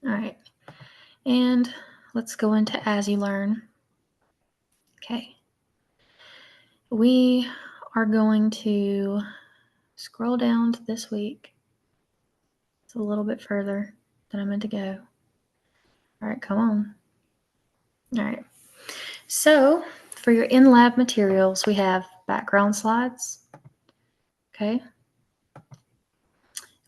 All right. And let's go into As You Learn. Okay. We are going to scroll down to this week. It's a little bit further than I meant to go. All right, come on. All right. So for your in-lab materials, we have background slides. Okay.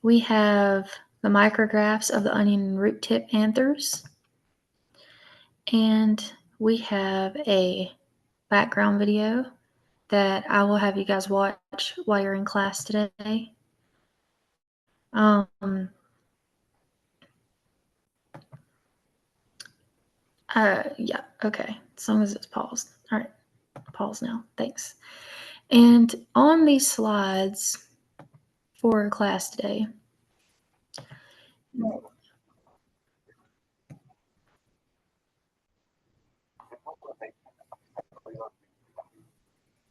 We have the micrographs of the onion and root tip anthers. And we have a background video that I will have you guys watch while you're in class today. Yeah, okay. As long as it's paused. All right, pause now. Thanks. And on these slides for class today,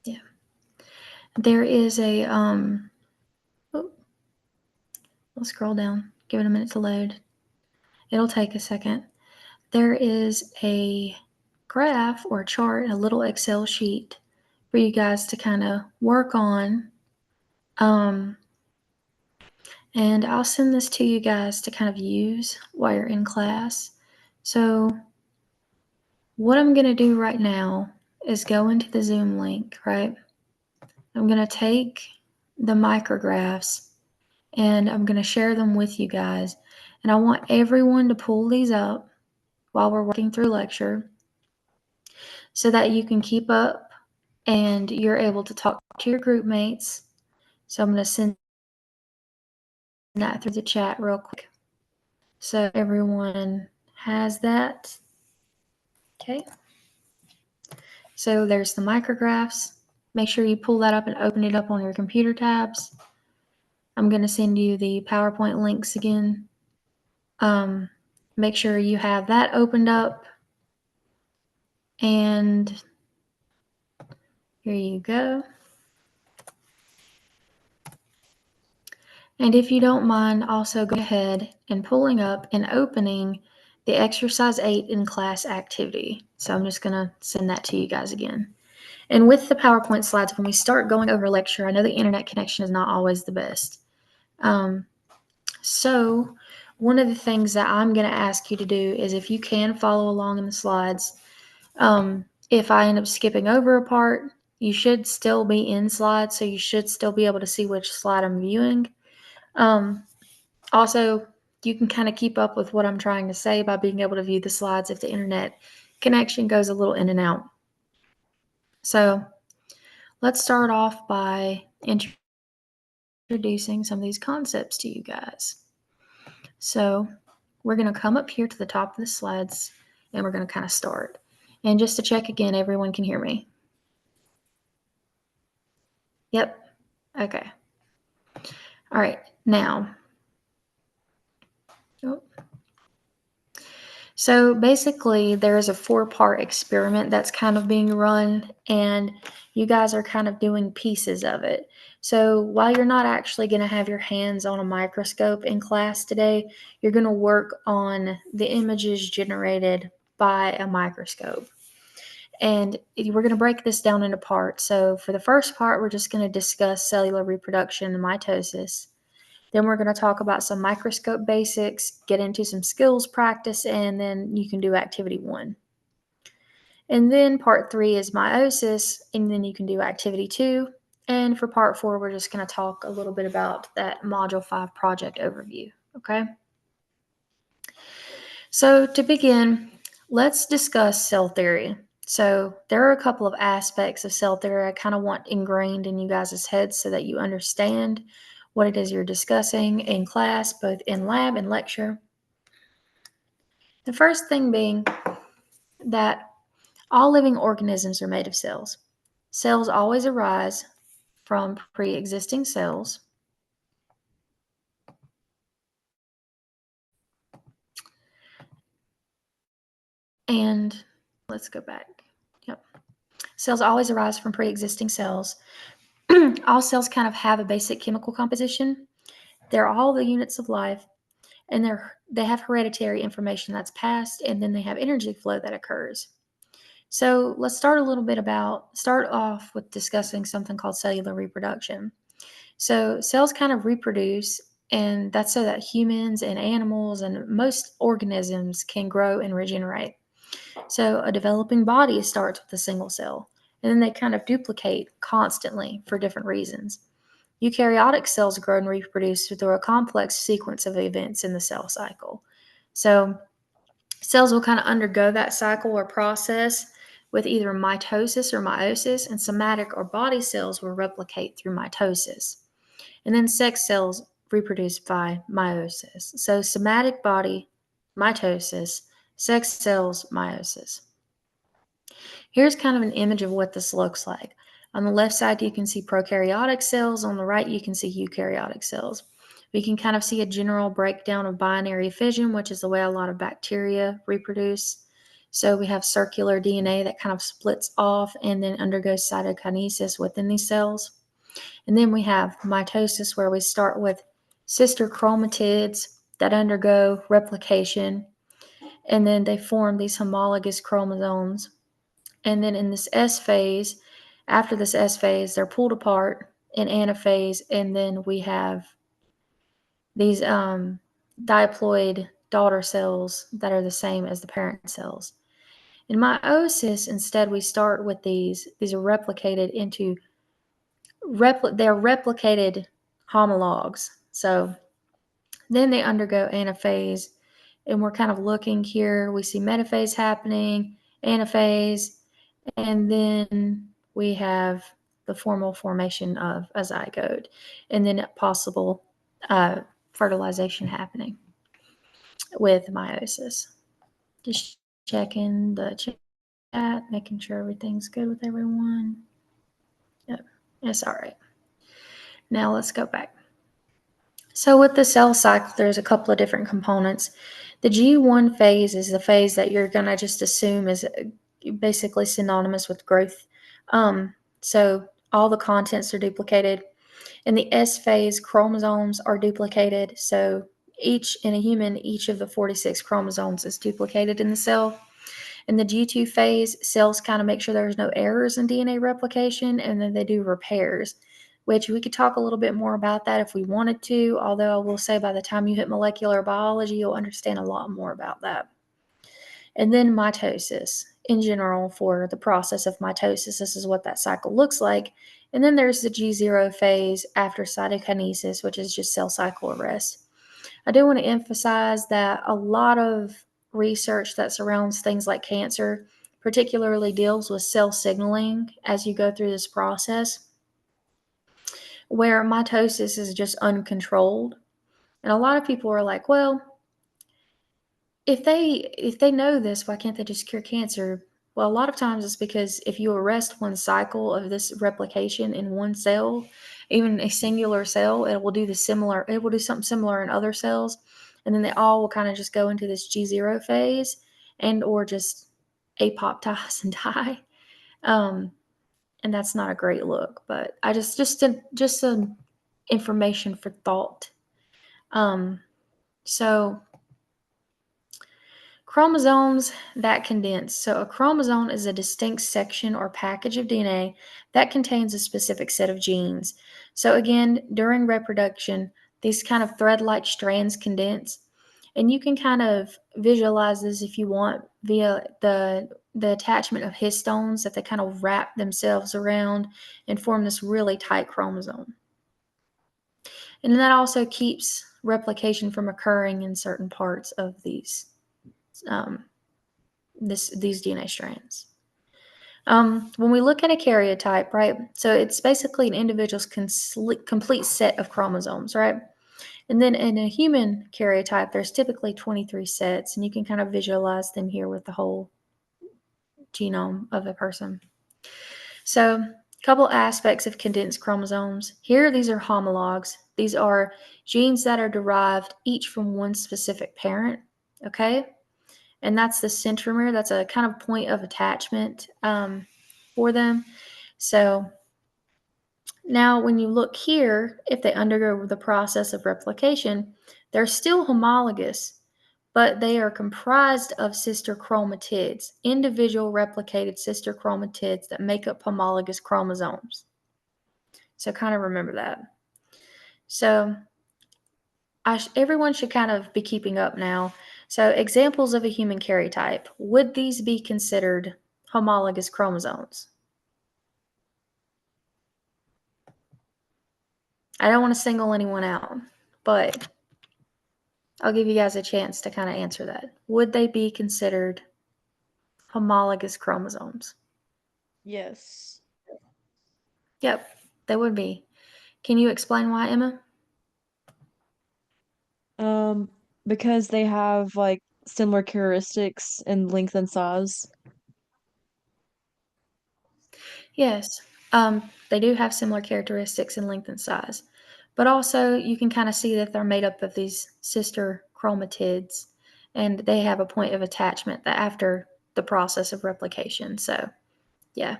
yeah, there is a oh, let's scroll down. Give it a minute to load. It'll take a second. There is a graph or a chart, a little Excel sheet for you guys to kind of work on. And I'll send this to you guys to kind of use while you're in class. So what I'm going to do right now is go into the Zoom link, right? I'm going to take the micrographs and I'm going to share them with you guys. And I want everyone to pull these up while we're working through lecture so that you can keep up and you're able to talk to your group mates. So I'm going to send that through the chat real quick so everyone has that. Okay. So there's the micrographs. Make sure you pull that up and open it up on your computer tabs. I'm going to send you the PowerPoint links again. Make sure you have that opened up. And here you go. And if you don't mind, also go ahead and pulling up and opening the exercise 8 in class activity. So I'm just going to send that to you guys again. And with the PowerPoint slides, when we start going over lecture, I know the internet connection is not always the best. So one of the things that I'm going to ask you to do is if you can follow along in the slides, if I end up skipping over a part, you should still be in slides, so you should still be able to see which slide I'm viewing. Also, you can kind of keep up with what I'm trying to say by being able to view the slides if the internet connection goes a little in and out. So let's start off by introducing some of these concepts to you guys. So we're going to come up here to the top of the slides and we're going to kind of start. And just to check again, everyone can hear me? Yep. Okay. All right. Now, so basically there's a 4-part experiment that's kind of being run and you guys are kind of doing pieces of it. So while you're not actually going to have your hands on a microscope in class today, you're going to work on the images generated by a microscope. And we're going to break this down into parts. So for the first part, we're just going to discuss cellular reproduction and mitosis. Then we're going to talk about some microscope basics, get into some skills practice, and then you can do activity 1. And then part 3 is meiosis, and then you can do activity 2. And for part 4, we're just going to talk a little bit about that module 5 project overview, okay? So to begin, let's discuss cell theory. So there are a couple of aspects of cell theory I kind of want ingrained in you guys' heads so that you understand what it is you're discussing in class, both in lab and lecture. The first thing being that all living organisms are made of cells. Cells always arise from pre-existing cells. And let's go back. Yep. Cells always arise from pre-existing cells. All cells kind of have a basic chemical composition. They're all the units of life, and they have hereditary information that's passed, and then they have energy flow that occurs. So let's start off with discussing something called cellular reproduction. So cells kind of reproduce, and that's so that humans and animals and most organisms can grow and regenerate. So a developing body starts with a single cell, and then they kind of duplicate constantly for different reasons. Eukaryotic cells grow and reproduce through a complex sequence of events in the cell cycle. So cells will kind of undergo that cycle or process with either mitosis or meiosis, and somatic or body cells will replicate through mitosis. And then sex cells reproduce by meiosis. So somatic body, mitosis, sex cells, meiosis. Here's kind of an image of what this looks like. On the left side, you can see prokaryotic cells. On the right, you can see eukaryotic cells. We can kind of see a general breakdown of binary fission, which is the way a lot of bacteria reproduce. So we have circular DNA that kind of splits off and then undergoes cytokinesis within these cells. And then we have mitosis, where we start with sister chromatids that undergo replication, and then they form these homologous chromosomes. And then in this S phase, after this S phase, they're pulled apart in anaphase, and then we have these diploid daughter cells that are the same as the parent cells. In meiosis, instead, we start with these are replicated into they're replicated homologs. So then they undergo anaphase, and we're kind of looking here. We see metaphase happening, anaphase, and then we have the formal formation of a zygote, and then possible fertilization happening with meiosis. Just checking the chat, making sure everything's good with everyone. Yep, it's all right. Now let's go back. So with the cell cycle, there's a couple of different components. The G1 phase is the phase that you're going to just assume is basically synonymous with growth. So all the contents are duplicated. In the S phase, chromosomes are duplicated. So in a human, each of the 46 chromosomes is duplicated in the cell. In the G2 phase, cells kind of make sure there's no errors in DNA replication, and then they do repairs, which we could talk a little bit more about that if we wanted to, although I will say by the time you hit molecular biology, you'll understand a lot more about that. And then mitosis. In general, for the process of mitosis, this is what that cycle looks like. And then there's the G0 phase after cytokinesis, which is just cell cycle arrest. I do want to emphasize that a lot of research that surrounds things like cancer particularly deals with cell signaling as you go through this process, where mitosis is just uncontrolled. And a lot of people are like, well, if they know this, why can't they just cure cancer? Well, a lot of times it's because if you arrest one cycle of this replication in one cell, even a singular cell, it will do something similar in other cells, and then they all will kind of just go into this G0 phase and or just apoptize and die. And that's not a great look, but I just some information for thought. So chromosomes that condense. So a chromosome is a distinct section or package of DNA that contains a specific set of genes. So again, during reproduction, these kind of thread-like strands condense, and you can kind of visualize this if you want via the attachment of histones that they kind of wrap themselves around and form this really tight chromosome. And that also keeps replication from occurring in certain parts of these these DNA strands. When we look at a karyotype, right, so it's basically an individual's complete set of chromosomes, right? And then in a human karyotype, there's typically 23 sets, and you can kind of visualize them here with the whole genome of a person. So a couple aspects of condensed chromosomes. Here, these are homologs. These are genes that are derived each from one specific parent, okay? And that's the centromere. That's a kind of point of attachment for them. So now when you look here, if they undergo the process of replication, They're still homologous, but they are comprised of sister chromatids, individual replicated sister chromatids that make up homologous chromosomes. So kind of remember that. So everyone should kind of be keeping up now. So examples of a human karyotype, would these be considered homologous chromosomes? I don't want to single anyone out, but I'll give you guys a chance to kind of answer that. Would they be considered homologous chromosomes? Yes. Yep, they would be. Can you explain why, Emma? Um, because they have like similar characteristics in length and size. Yes, they do have similar characteristics in length and size, but also you can kind of see that they're made up of these sister chromatids, and they have a point of attachment that after the process of replication. So, yeah.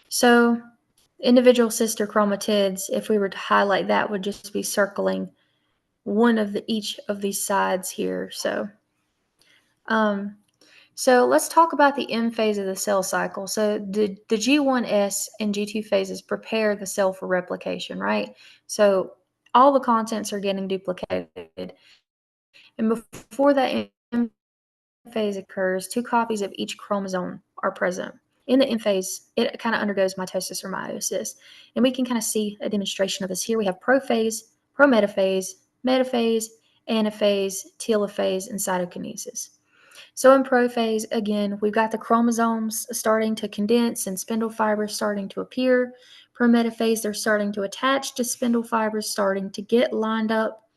So, individual sister chromatids, if we were to highlight that, would just be circling one of each of these sides here. Um, So let's talk about the M phase of the cell cycle. So the G1S and G2 phases prepare the cell for replication, right? So all the contents are getting duplicated. And before that M phase occurs, 2 copies of each chromosome are present. In the M phase, it kind of undergoes mitosis or meiosis. And we can kind of see a demonstration of this here. We have prophase, prometaphase, metaphase, anaphase, telophase, and cytokinesis. So in prophase, again, we've got the chromosomes starting to condense and spindle fibers starting to appear. Prometaphase, they're starting to attach to spindle fibers, starting to get lined up.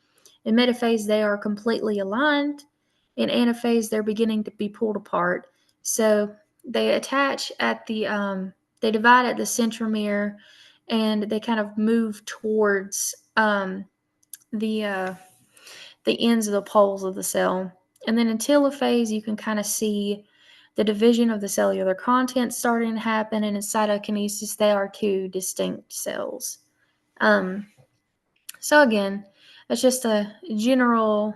In metaphase, they are completely aligned. In anaphase, they're beginning to be pulled apart. So they attach at they divide at the centromere, and they kind of move towards the the ends of the poles of the cell. And then in telophase, you can kind of see the division of the cellular content starting to happen. And in cytokinesis, they are 2 distinct cells. Um, so again, that's just a general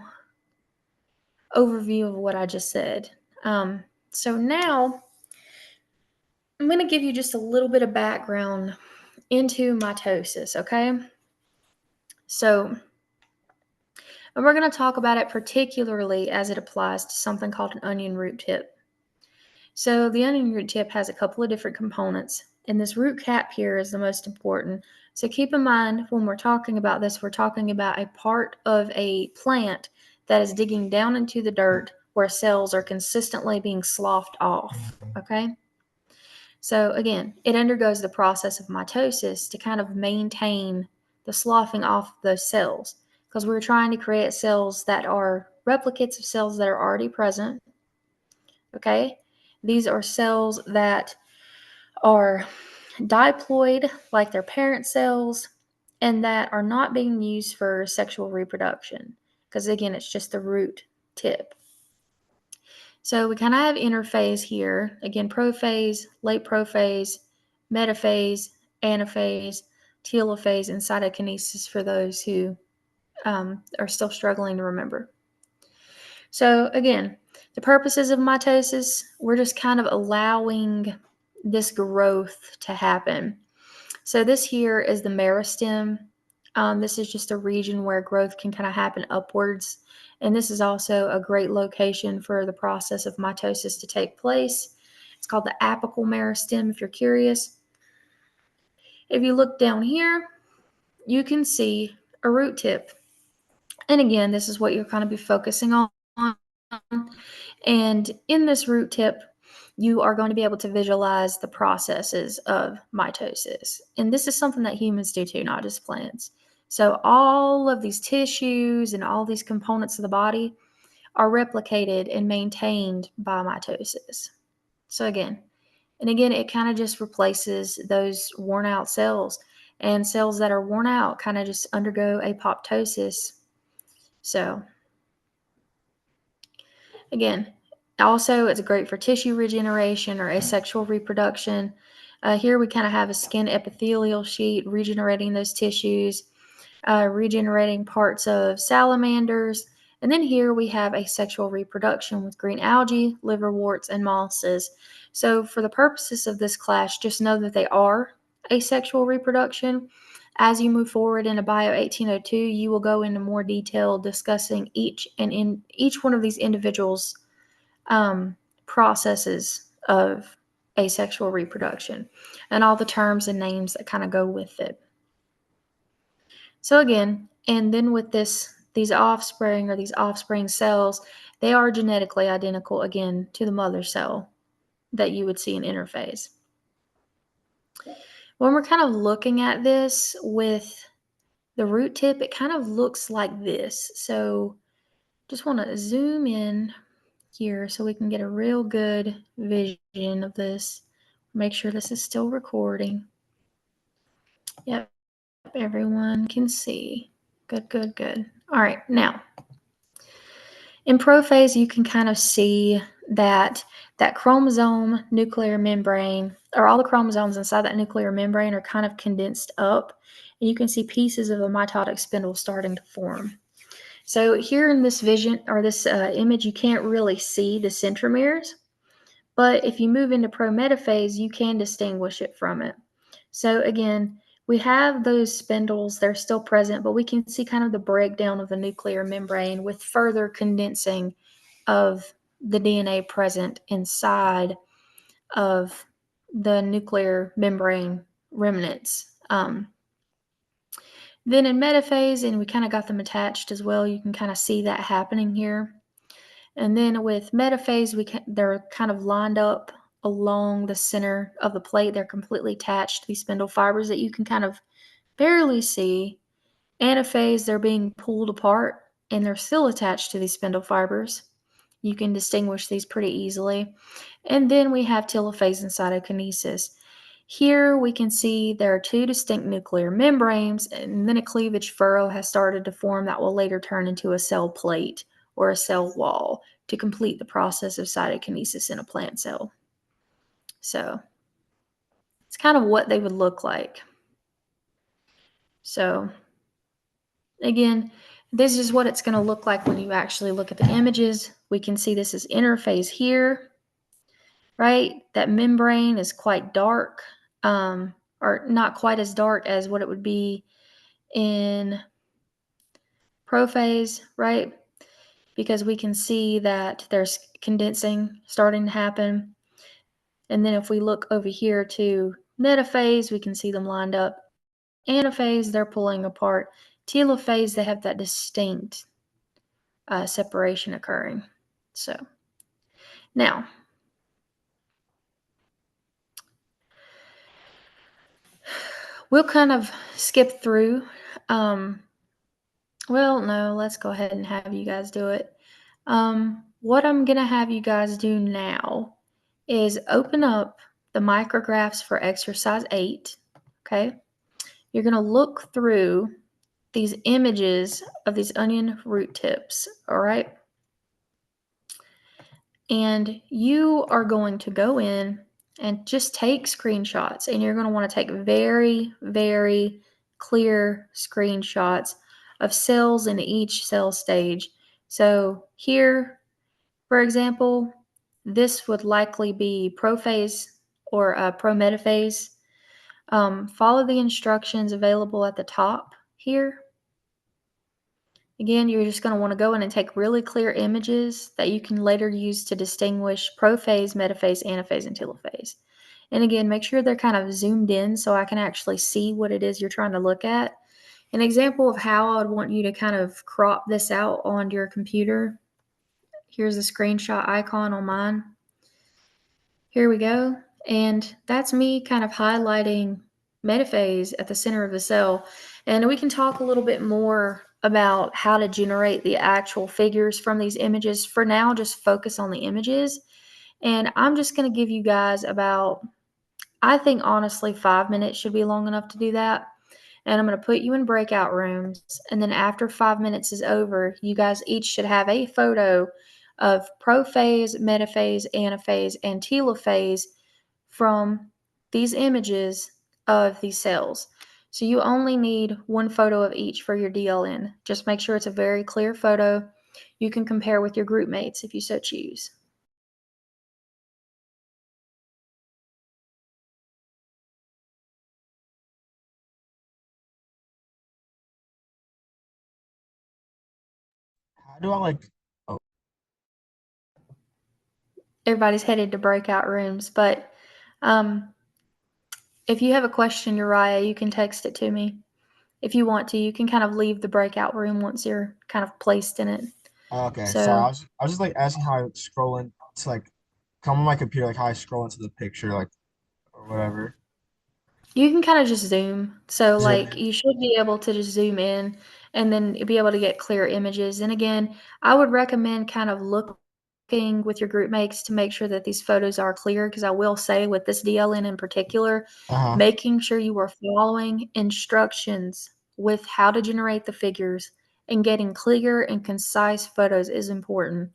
overview of what I just said. So now I'm going to give you just a little bit of background into mitosis, okay? So, and we're going to talk about it particularly as it applies to something called an onion root tip. So the onion root tip has a couple of different components, and this root cap here is the most important. So keep in mind when we're talking about this, we're talking about a part of a plant that is digging down into the dirt where cells are consistently being sloughed off, okay? So again, it undergoes the process of mitosis to kind of maintain the sloughing off of those cells because we're trying to create cells that are replicates of cells that are already present, okay? These are cells that are diploid, like their parent cells, and that are not being used for sexual reproduction, because again, it's just the root tip. So we kind of have interphase here. Again, prophase, late prophase, metaphase, anaphase, telophase, and cytokinesis for those who are still struggling to remember. So again, the purposes of mitosis, we're just kind of allowing this growth to happen. So this here is the meristem. This is just a region where growth can kind of happen upwards. And this is also a great location for the process of mitosis to take place. It's called the apical meristem, if you're curious. If you look down here, you can see a root tip. And again, this is what you're going to be focusing on. And in this root tip, you are going to be able to visualize the processes of mitosis. And this is something that humans do too, not just plants. So all of these tissues and all these components of the body are replicated and maintained by mitosis. So again, it kind of just replaces those worn out cells. And cells that are worn out kind of just undergo apoptosis. So again, also it's great for tissue regeneration or asexual reproduction. Here we kind of have a skin epithelial sheet regenerating those tissues. regenerating parts of salamanders. And then here we have asexual reproduction with green algae, liverworts, and mosses. So for the purposes of this class, just know that they are asexual reproduction. As you move forward into Bio 1802, you will go into more detail discussing each one of these individuals' processes of asexual reproduction and all the terms and names that kind of go with it. So again, and then with these offspring cells, they are genetically identical again to the mother cell that you would see in interphase. When we're kind of looking at this with the root tip, it kind of looks like this. So just want to zoom in here so we can get a real good vision of this. Make sure this is still recording. Yep, everyone can see. Good, good, good. All right, now in prophase, you can kind of see that chromosome nuclear membrane, or all the chromosomes inside that nuclear membrane, are kind of condensed up, and you can see pieces of a mitotic spindle starting to form. So here in this vision, or this image, you can't really see the centromeres, but if you move into prometaphase, you can distinguish it from it. So again, we have those spindles, they're still present, but we can see kind of the breakdown of the nuclear membrane with further condensing of the DNA present inside of the nuclear membrane remnants. Then in metaphase, and we kind of got them attached as well, you can kind of see that happening here. And then with metaphase, they're kind of lined up along the center of the plate. They're completely attached to these spindle fibers that you can kind of barely see. Anaphase, they're being pulled apart and they're still attached to these spindle fibers. You can distinguish these pretty easily. And then we have telophase and cytokinesis. Here we can see there are two distinct nuclear membranes, and then a cleavage furrow has started to form that will later turn into a cell plate or a cell wall to complete the process of cytokinesis in a plant cell. So it's kind of what they would look like. So again, this is what it's going to look like when you actually look at the images. We can see this is interphase here, right? That membrane is quite dark, or not quite as dark as what it would be in prophase, right? Because we can see that there's condensing starting to happen. And then if we look over here to metaphase, we can see them lined up. Anaphase, they're pulling apart. Telophase, they have that distinct separation occurring. So now, we'll kind of skip through. Well, no, let's go ahead and have you guys do it. What I'm going to have you guys do now is open up the micrographs for exercise 8, okay? You're going to look through these images of these onion root tips, all right? And you are going to go in and just take screenshots, and you're going to want to take very, very clear screenshots of cells in each cell stage. So here, for example, this would likely be prophase or prometaphase. Follow the instructions available at the top here. Again, you're just going to want to go in and take really clear images that you can later use to distinguish prophase, metaphase, anaphase, and telophase. And again, make sure they're kind of zoomed in so I can actually see what it is you're trying to look at. An example of how I would want you to kind of crop this out on your computer. Here's the screenshot icon on mine. Here we go. And that's me kind of highlighting metaphase at the center of the cell. And we can talk a little bit more about how to generate the actual figures from these images. For now, just focus on the images. And I'm just going to give you guys about, I think honestly, 5 minutes should be long enough to do that. And I'm going to put you in breakout rooms. And then after 5 minutes is over, you guys each should have a photo of prophase, metaphase, anaphase, and telophase from these images of these cells. So you only need one photo of each for your DLN. Just make sure it's a very clear photo. You can compare with your group mates if you so choose. How do I like? Oh, Everybody's headed to breakout rooms, but um, if you have a question, Uriah, you can text it to me. If you want to, you can kind of leave the breakout room once you're kind of placed in it. okay. Sorry, So I was just like asking how I scroll in to like come on my computer, like how I scroll into the picture, like or whatever. you can kind of just zoom. So, Zoom like, in. you should be able to just zoom in and then be able to get clear images. And again, I would recommend kind of looking with your group mates to make sure that these photos are clear. Because I will say, with this DLN in particular, Uh-huh. making sure you are following instructions with how to generate the figures and getting clear and concise photos is important.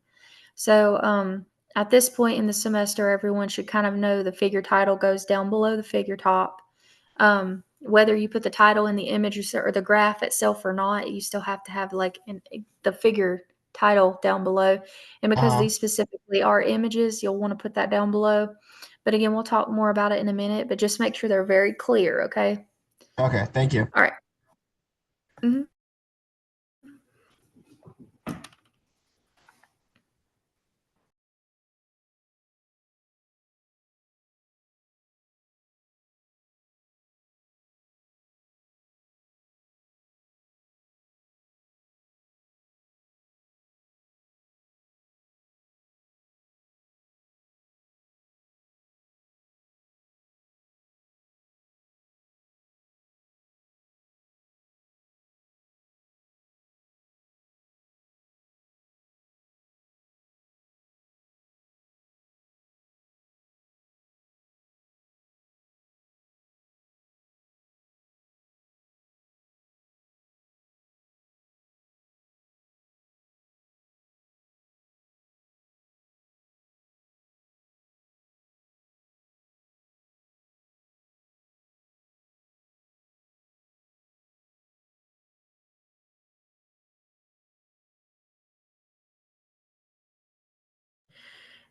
So, at this point in the semester, everyone should kind of know the figure title goes down below the figure top. Whether you put the title in the image or the graph itself or not, you still have to have like the figure title down below. And because Uh-huh. these specifically are images, you'll want to put that down below. But again, we'll talk more about it in a minute, but just make sure they're very clear, okay? Okay, thank you. All right. Mhm.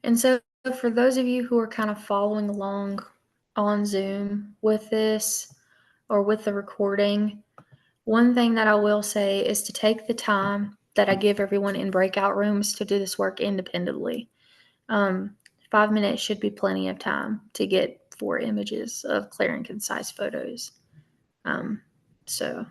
And so, for those of you who are kind of following along on Zoom with this or with the recording, one thing that I will say is to take the time that I give everyone in breakout rooms to do this work independently. Um, 5 minutes should be plenty of time to get 4 images of clear and concise photos. Um, so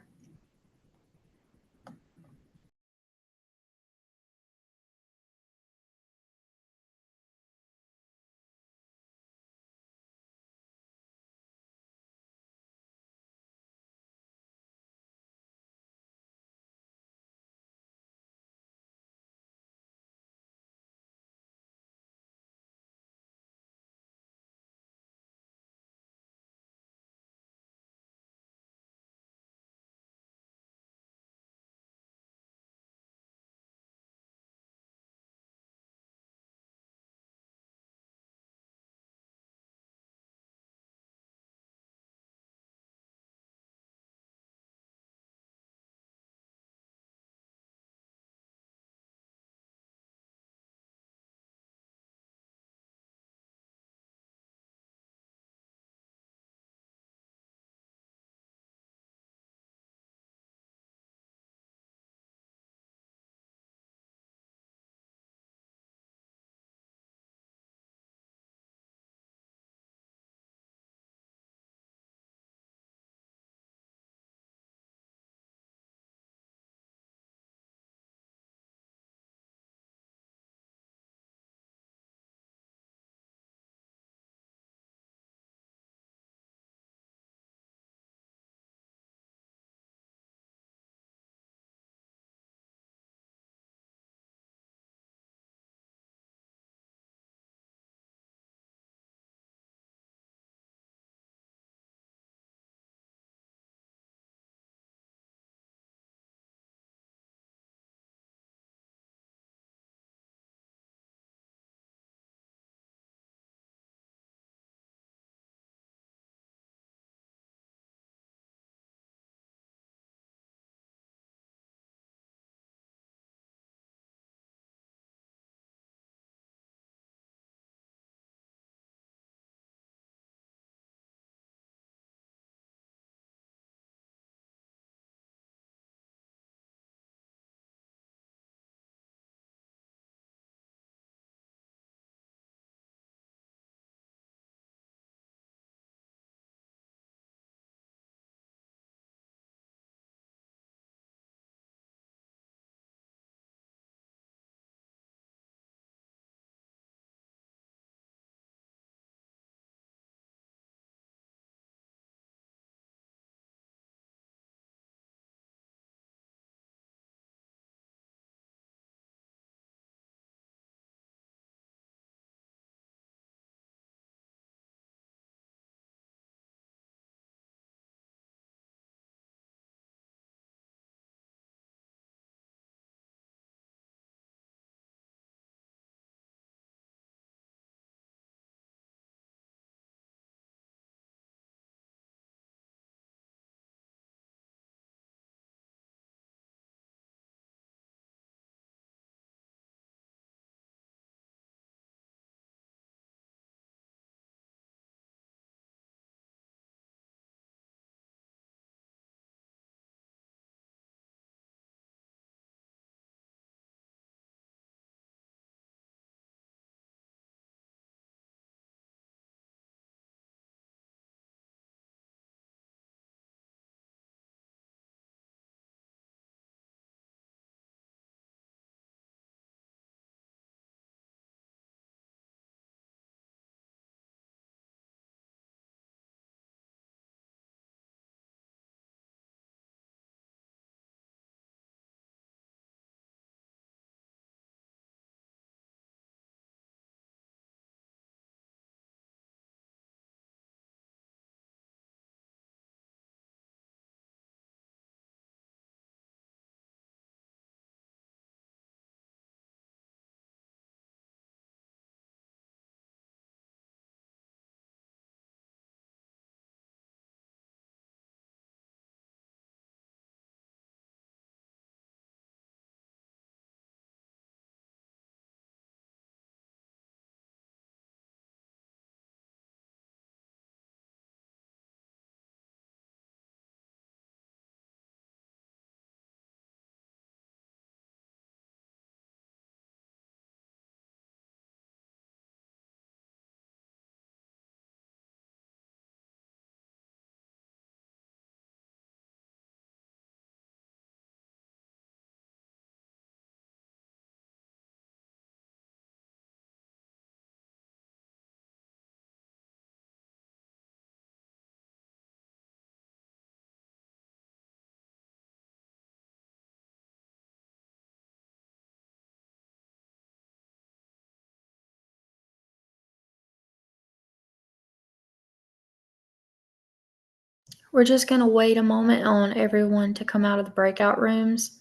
we're just going to wait a moment on everyone to come out of the breakout rooms.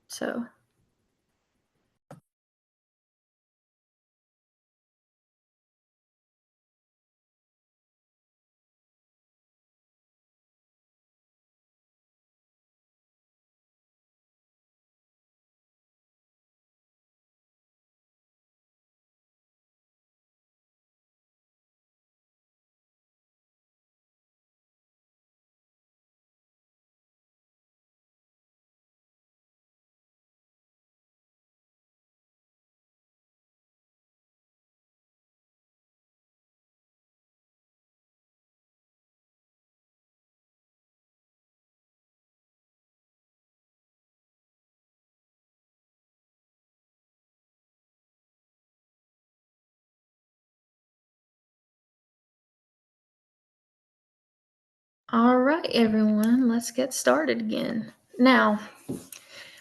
So. All right, everyone, let's get started again. Now,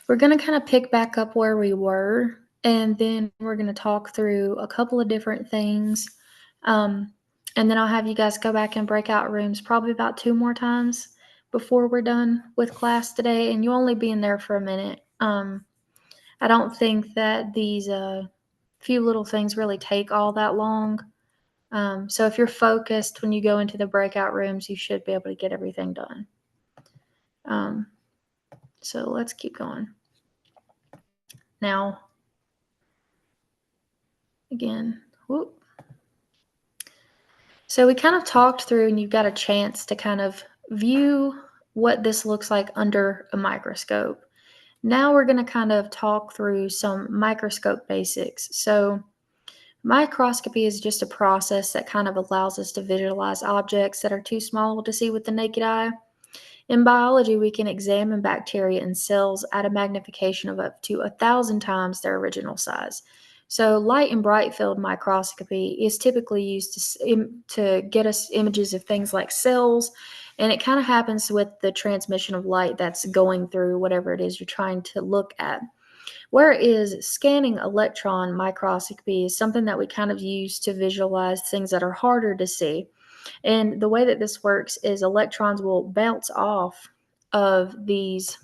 we're going to kind of pick back up where we were, and then we're going to talk through a couple of different things. And then I'll have you guys go back in breakout rooms probably about 2 more times before we're done with class today, and you'll only be in there for a minute. I don't think that these few little things really take all that long. So if you're focused when you go into the breakout rooms, you should be able to get everything done. So let's keep going. Now, again, whoop. So we kind of talked through, and you've got a chance to kind of view what this looks like under a microscope. Now we're going to kind of talk through some microscope basics. So microscopy is just a process that kind of allows us to visualize objects that are too small to see with the naked eye. In biology, we can examine bacteria and cells at a magnification of up to 1,000 times their original size. So light and bright field microscopy is typically used to get us images of things like cells, and it kind of happens with the transmission of light that's going through whatever it is you're trying to look at. Whereas scanning electron microscopy is something that we kind of use to visualize things that are harder to see. And the way that this works is electrons will bounce off of these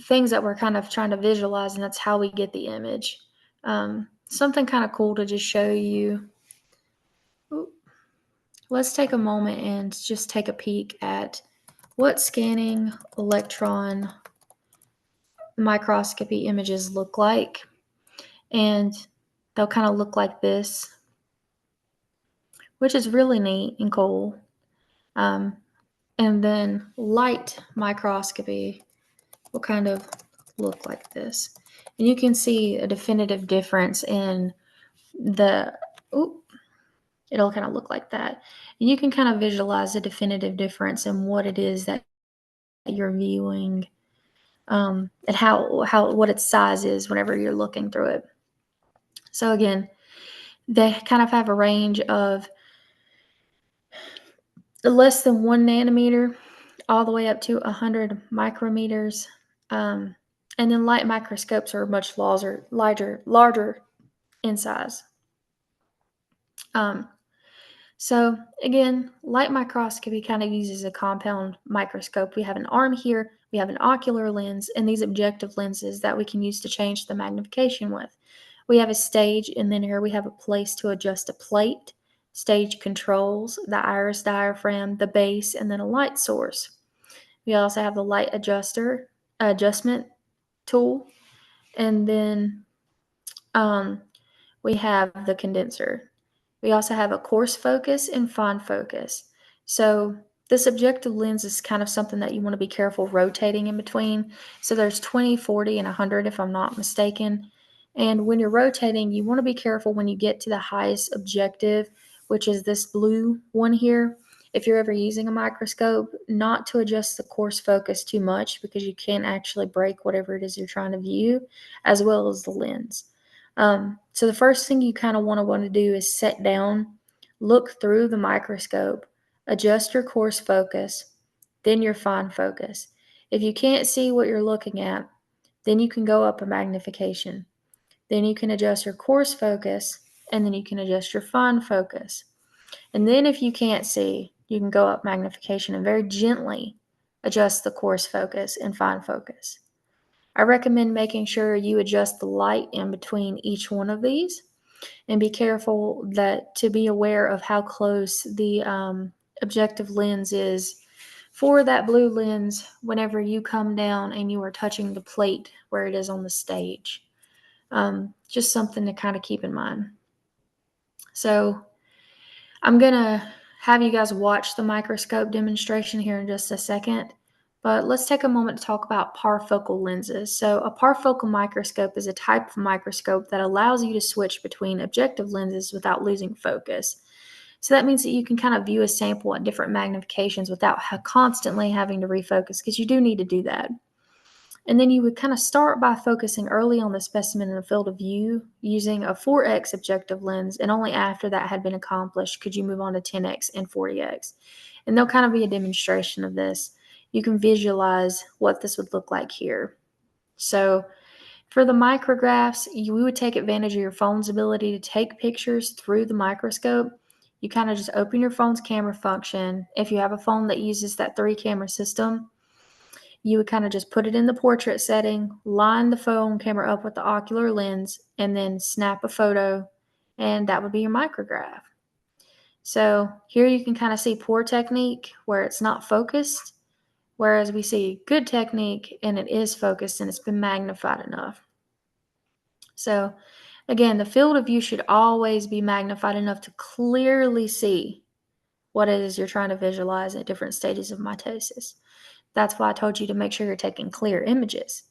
things that we're kind of trying to visualize, and that's how we get the image. Something kind of cool to just show you. Let's take a moment and just take a peek at what scanning electron microscopy images look like. And they'll kind of look like this, which is really neat and cool. And then light microscopy will kind of look like this. And you can see a definitive difference in it'll kind of look like that. And you can kind of visualize a definitive difference in what it is that you're viewing, and what its size is whenever you're looking through it. So again, they kind of have a range of less than 1 nanometer all the way up to 100 micrometers. And then light microscopes are much larger in size. So again, light microscopy kind of uses a compound microscope. We have an arm here, we have an ocular lens, and these objective lenses that we can use to change the magnification with. We have a stage, and then here we have a place to adjust a plate, stage controls, the iris diaphragm, the base, and then a light source. We also have the light adjustment tool, and then we have the condenser. We also have a coarse focus and fine focus. So this objective lens is kind of something that you want to be careful rotating in between. So there's 20, 40, and 100 if I'm not mistaken. And when you're rotating, you want to be careful when you get to the highest objective, which is this blue one here. If you're ever using a microscope, not to adjust the coarse focus too much, because you can actually break whatever it is you're trying to view, as well as the lens. So the first thing you kind of want to do is sit down, look through the microscope, adjust your coarse focus, then your fine focus. If you can't see what you're looking at, then you can go up a magnification. Then you can adjust your coarse focus, and then you can adjust your fine focus. And then if you can't see, you can go up magnification and very gently adjust the coarse focus and fine focus. I recommend making sure you adjust the light in between each one of these, and be careful to be aware of how close the objective lens is for that blue lens whenever you come down and you are touching the plate where it is on the stage. Just something to kind of keep in mind. So I'm going to have you guys watch the microscope demonstration here in just a second, but let's take a moment to talk about parfocal lenses. So a parfocal microscope is a type of microscope that allows you to switch between objective lenses without losing focus. So that means that you can kind of view a sample at different magnifications without constantly having to refocus, because you do need to do that. And then you would kind of start by focusing early on the specimen in the field of view using a 4x objective lens, and only after that had been accomplished could you move on to 10x and 40x. And there'll kind of be a demonstration of this. You can visualize what this would look like here. So for the micrographs, we would take advantage of your phone's ability to take pictures through the microscope. You kind of just open your phone's camera function. If you have a phone that uses that 3-camera system, you would kind of just put it in the portrait setting, line the phone camera up with the ocular lens, and then snap a photo, and that would be your micrograph. So here you can kind of see poor technique where it's not focused, whereas we see good technique and it is focused and it's been magnified enough. So again, the field of view should always be magnified enough to clearly see what it is you're trying to visualize at different stages of mitosis. That's why I told you to make sure you're taking clear images.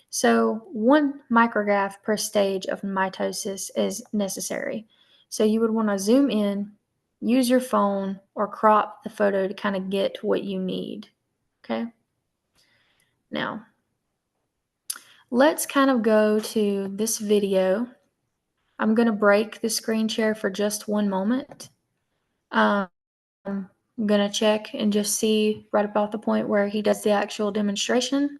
So 1 micrograph per stage of mitosis is necessary. So you would want to zoom in, use your phone, or crop the photo to kind of get what you need. Okay? Now, let's kind of go to this video. I'm going to break the screen share for just 1 moment. I'm going to check and just see right about the point where he does the actual demonstration.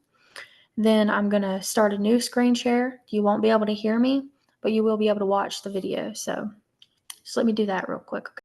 Then I'm going to start a new screen share. You won't be able to hear me, but you will be able to watch the video. So just let me do that real quick. Okay?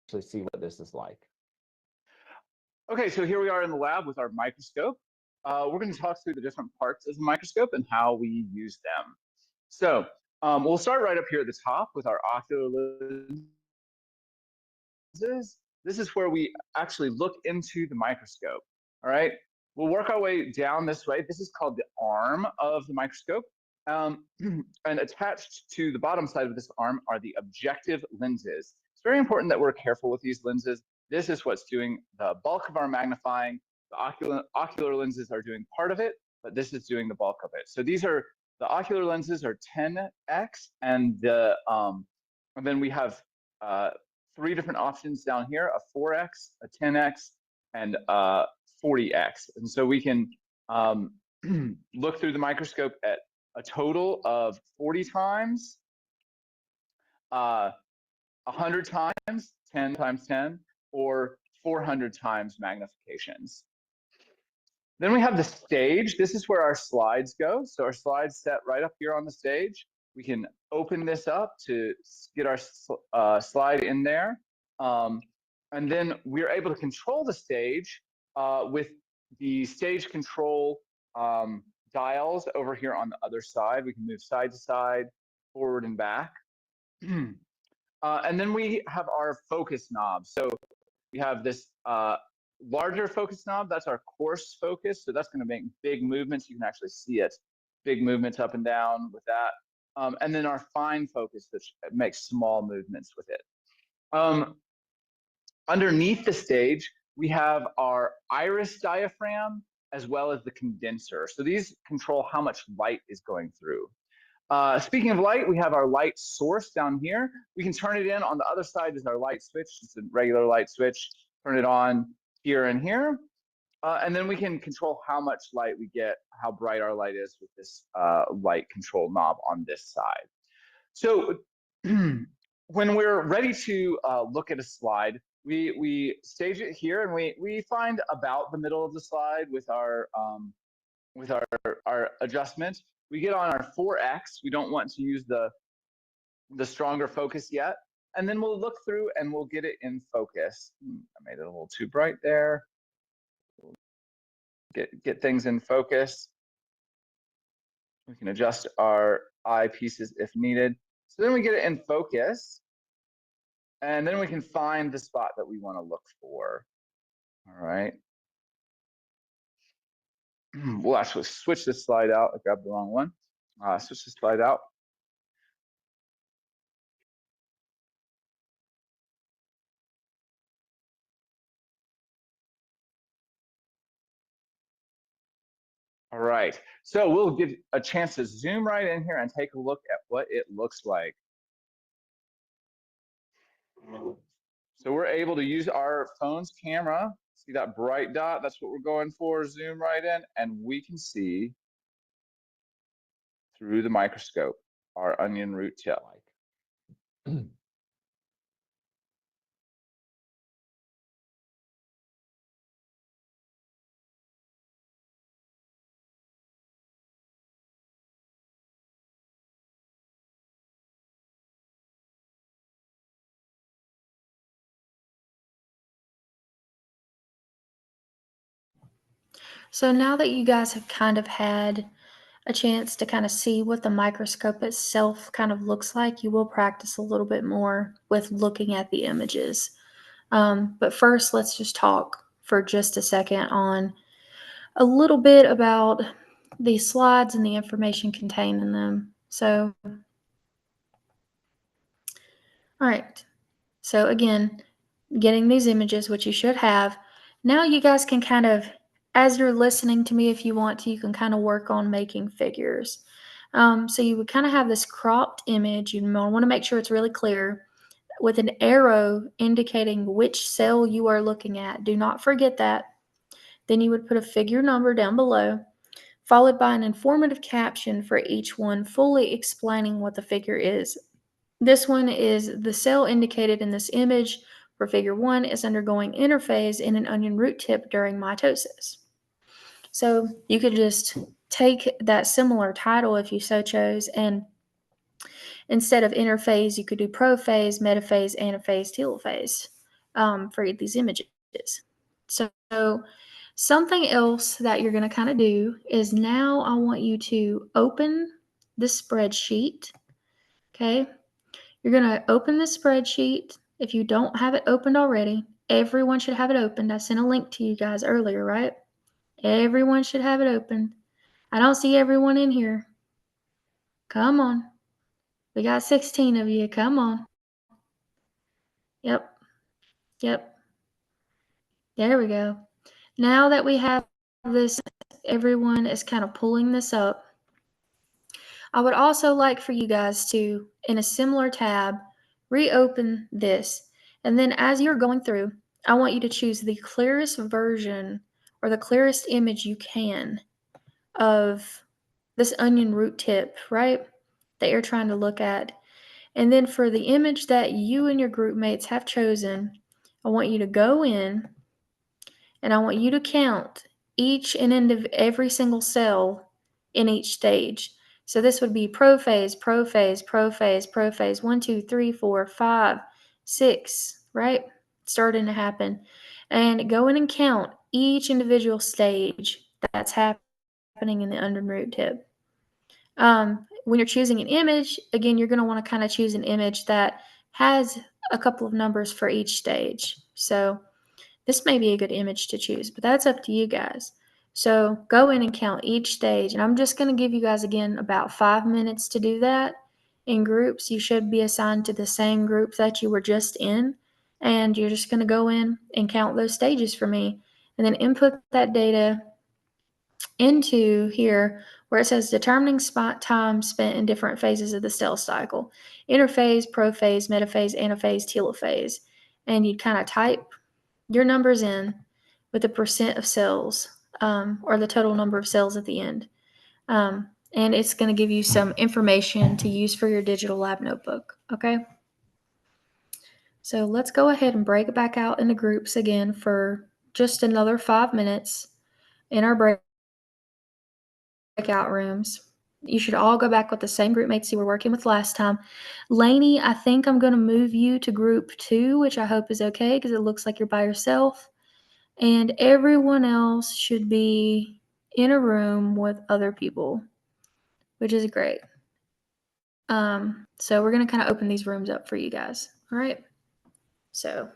Actually see what this is like. Okay, so here we are in the lab with our microscope. We're going to talk through the different parts of the microscope and how we use them. So we'll start right up here at the top with our ocular lenses. This is where we actually look into the microscope. All right, we'll work our way down this way. This is called the arm of the microscope. And attached to the bottom side of this arm are the objective lenses. It's very important that we're careful with these lenses. This is what's doing the bulk of our magnifying. The ocular lenses are doing part of it, but this is doing the bulk of it. So these are the ocular lenses are 10x, and then we have 3 different options down here: a 4x, a 10x, and 40x. And so we can look through the microscope at a total of 40 times, 100 times, 10 times 10, or 400 times magnifications. Then we have the stage. This is where our slides go. So our slides set right up here on the stage. We can open this up to get our slide in there. And then we're able to control the stage with the stage control dials over here on the other side. We can move side to side, forward and back. And then we have our focus knob. So we have this larger focus knob. That's our coarse focus. So that's going to make big movements. You can actually see it. Big movements up and down with that. and then our fine focus that makes small movements with it. Underneath the stage, we have our iris diaphragm as well as the condenser. So these control how much light is going through. Speaking of light, we have our light source down here. We can turn it in. On the other side is our light switch. It's a regular light switch. Turn it on here and here. And then we can control how much light we get, how bright our light is with this light control knob on this side. So when we're ready to look at a slide, we stage it here, and we find about the middle of the slide with our adjustment. We get on our 4x. We don't want to use the stronger focus yet, and then we'll look through and we'll get it in focus. I made it a little too bright there. Get things in focus. We can adjust our eyepieces if needed. So then we get it in focus, and then we can find the spot that we want to look for. All right. We'll actually switch this slide out. I grabbed the wrong one. Switch this slide out. All right. So we'll give a chance to zoom right in here and take a look at what it looks like. So we're able to use our phone's camera. See that bright dot? That's what we're going for. Zoom right in, and we can see through the microscope our onion root tip. So now that you guys have kind of had a chance to kind of see what the microscope itself kind of looks like, you will practice a little bit more with looking at the images. But first, let's just talk for just a second on a little bit about these slides and the information contained in them. So, all right. So again, getting these images, which you should have. Now you guys can kind of, as you're listening to me, if you want to, you can kind of work on making figures. So you would kind of have this cropped image. You want to make sure it's really clear with an arrow indicating which cell you are looking at. Do not forget that. Then you would put a figure number down below, followed by an informative caption for each one, fully explaining what the figure is. This one is the cell indicated in this image for figure 1 is undergoing interphase in an onion root tip during mitosis. So you could just take that similar title if you so chose, and instead of interphase, you could do prophase, metaphase, anaphase, telophase for these images. So something else that you're going to kind of do is now I want you to open the spreadsheet. Okay. You're going to open the spreadsheet. If you don't have it opened already, everyone should have it opened. I sent a link to you guys earlier, right? Everyone should have it opened. I don't see everyone in here. Come on. We got 16 of you. Come on. Yep. Yep. There we go. Now that we have this, everyone is kind of pulling this up. I would also like for you guys to, in a similar tab, reopen this. And then as you're going through, I want you to choose the clearest version or the clearest image you can of this onion root tip, right? That you're trying to look at. And then for the image that you and your group mates have chosen, I want you to go in and I want you to count each and every single cell in each stage. So this would be prophase, prophase, prophase, prophase, 1, 2, 3, 4, 5, 6, right? Starting to happen. And go in and count each individual stage that's happening in the onion root tip. When you're choosing an image, again, you're going to want to kind of choose an image that has a couple of numbers for each stage. So this may be a good image to choose, but that's up to you guys. So go in and count each stage. And I'm just going to give you guys, again, about 5 minutes to do that. in groups, you should be assigned to the same group that you were just in. And you're just going to go in and count those stages for me and then input that data into here where it says determining time spent in different phases of the cell cycle: interphase, prophase, metaphase, anaphase, telophase. And you'd kind of type your numbers in with the percent of cells, or the total number of cells at the end. And it's going to give you some information to use for your digital lab notebook. Okay. So let's go ahead and break it back out into groups again for just another 5 minutes in our breakout rooms. You should all go back with the same group mates you were working with last time. Lainey, I think I'm going to move you to group 2, which I hope is okay because it looks like you're by yourself. And everyone else should be in a room with other people, which is great. So we're going to kind of open these rooms up for you guys. All right. So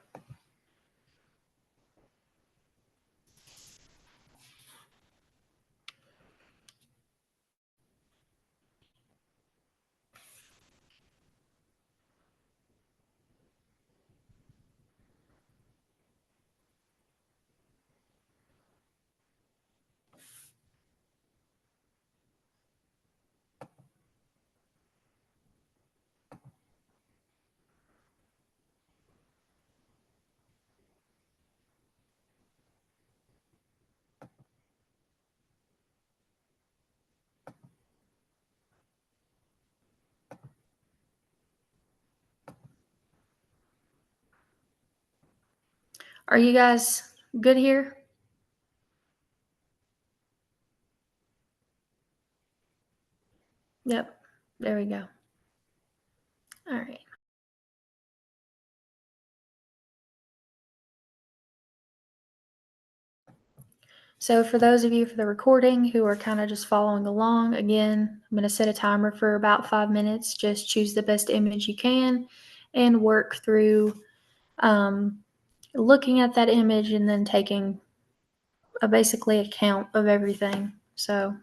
are you guys good here? Yep. There we go. All right. So for those of you for the recording who are kind of just following along, again, I'm going to set a timer for about 5 minutes. Just choose the best image you can and work through looking at that image and then taking basically a count of everything. So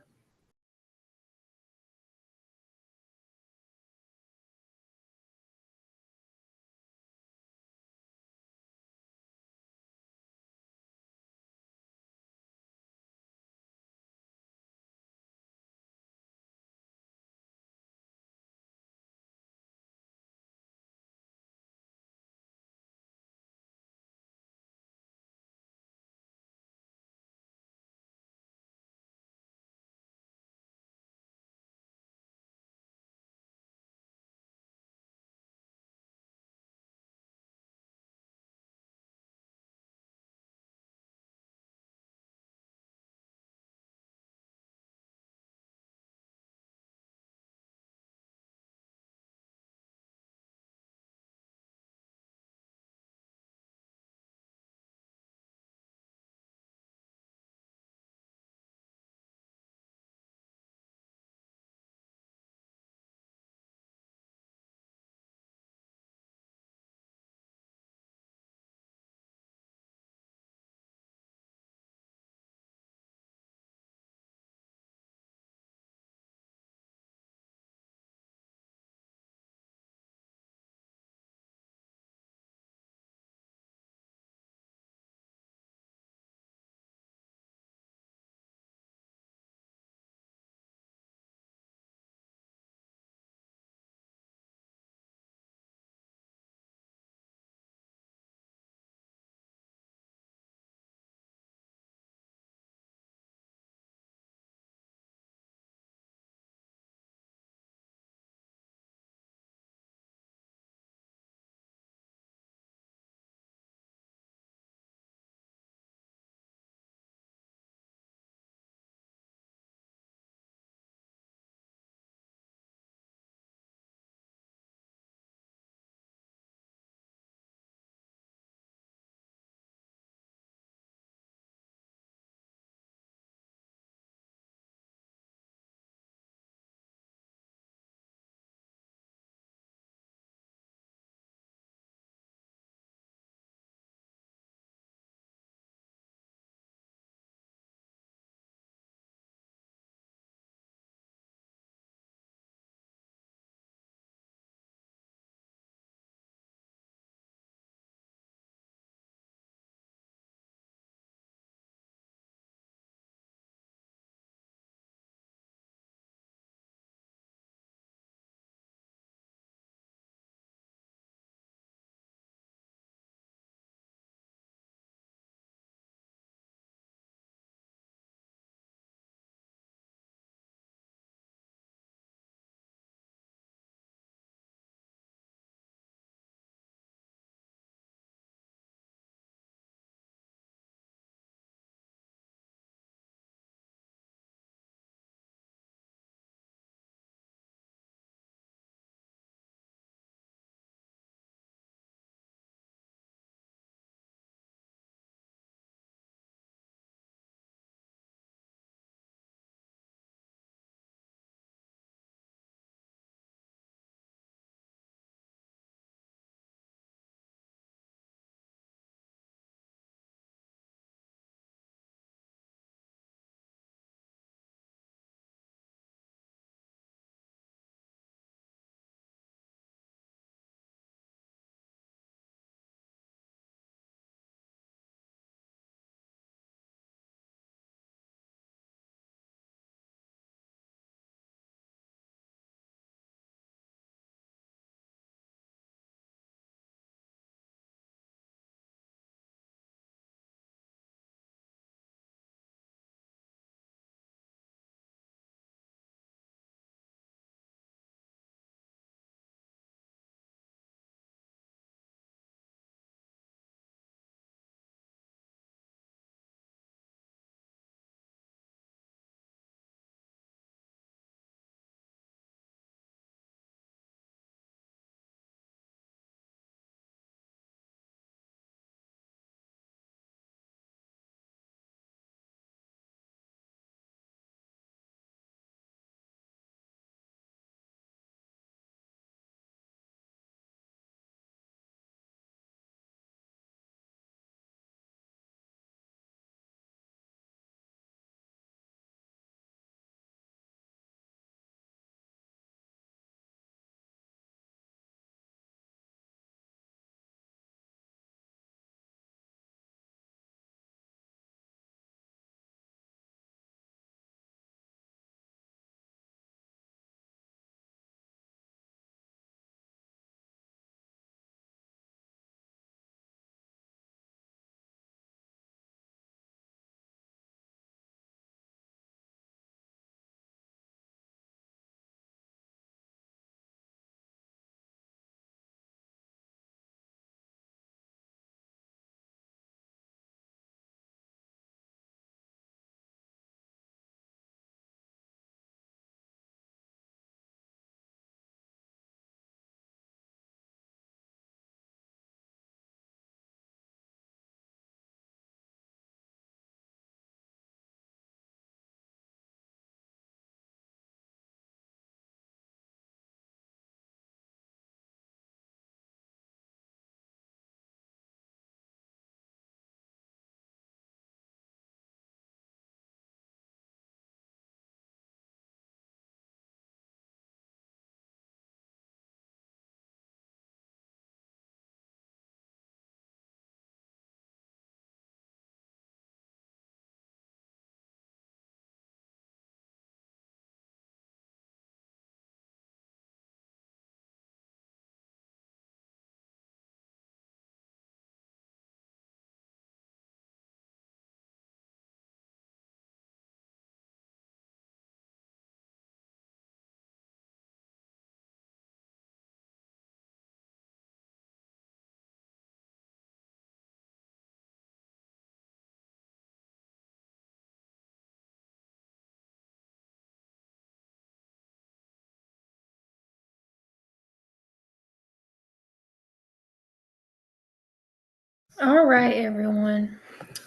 All right, everyone.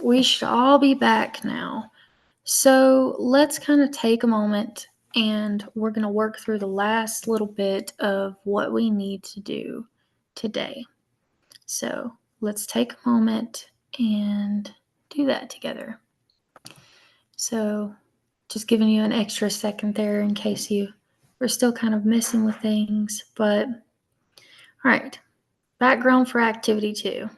We should all be back now. So let's kind of take a moment and we're going to work through the last little bit of what we need to do today. So let's take a moment and do that together. So just giving you an extra second there in case you were still kind of messing with things. But all right, background for activity 2.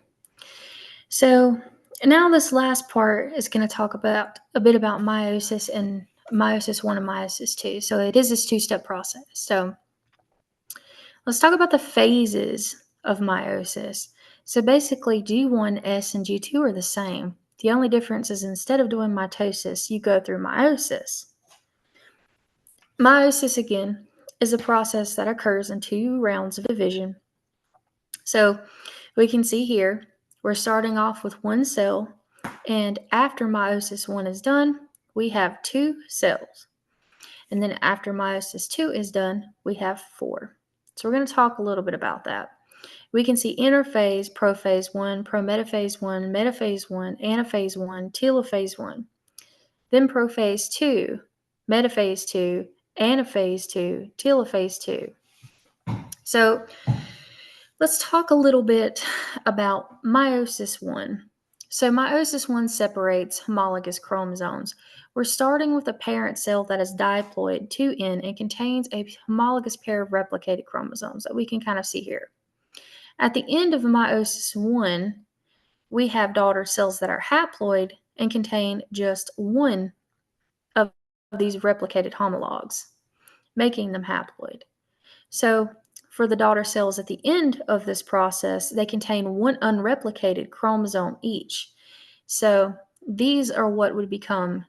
So now this last part is going to talk about a bit about meiosis and meiosis 1 and meiosis 2. So it is this 2-step process. So let's talk about the phases of meiosis. So basically G1, S, and G2 are the same. The only difference is instead of doing mitosis, you go through meiosis. Meiosis, again, is a process that occurs in 2 rounds of division. So we can see here, we're starting off with 1 cell, and after meiosis 1 is done, we have 2 cells. And then after meiosis 2 is done, we have 4. So we're going to talk a little bit about that. We can see interphase, prophase 1, prometaphase 1, metaphase 1, anaphase 1, telophase 1. Then prophase 2, metaphase 2, anaphase 2, telophase 2. So let's talk a little bit about meiosis 1. So meiosis 1 separates homologous chromosomes. We're starting with a parent cell that is diploid 2N and contains a homologous pair of replicated chromosomes that we can kind of see here. At the end of meiosis 1, we have daughter cells that are haploid and contain just one of these replicated homologs, making them haploid. So for the daughter cells at the end of this process, they contain one unreplicated chromosome each. So these are what would become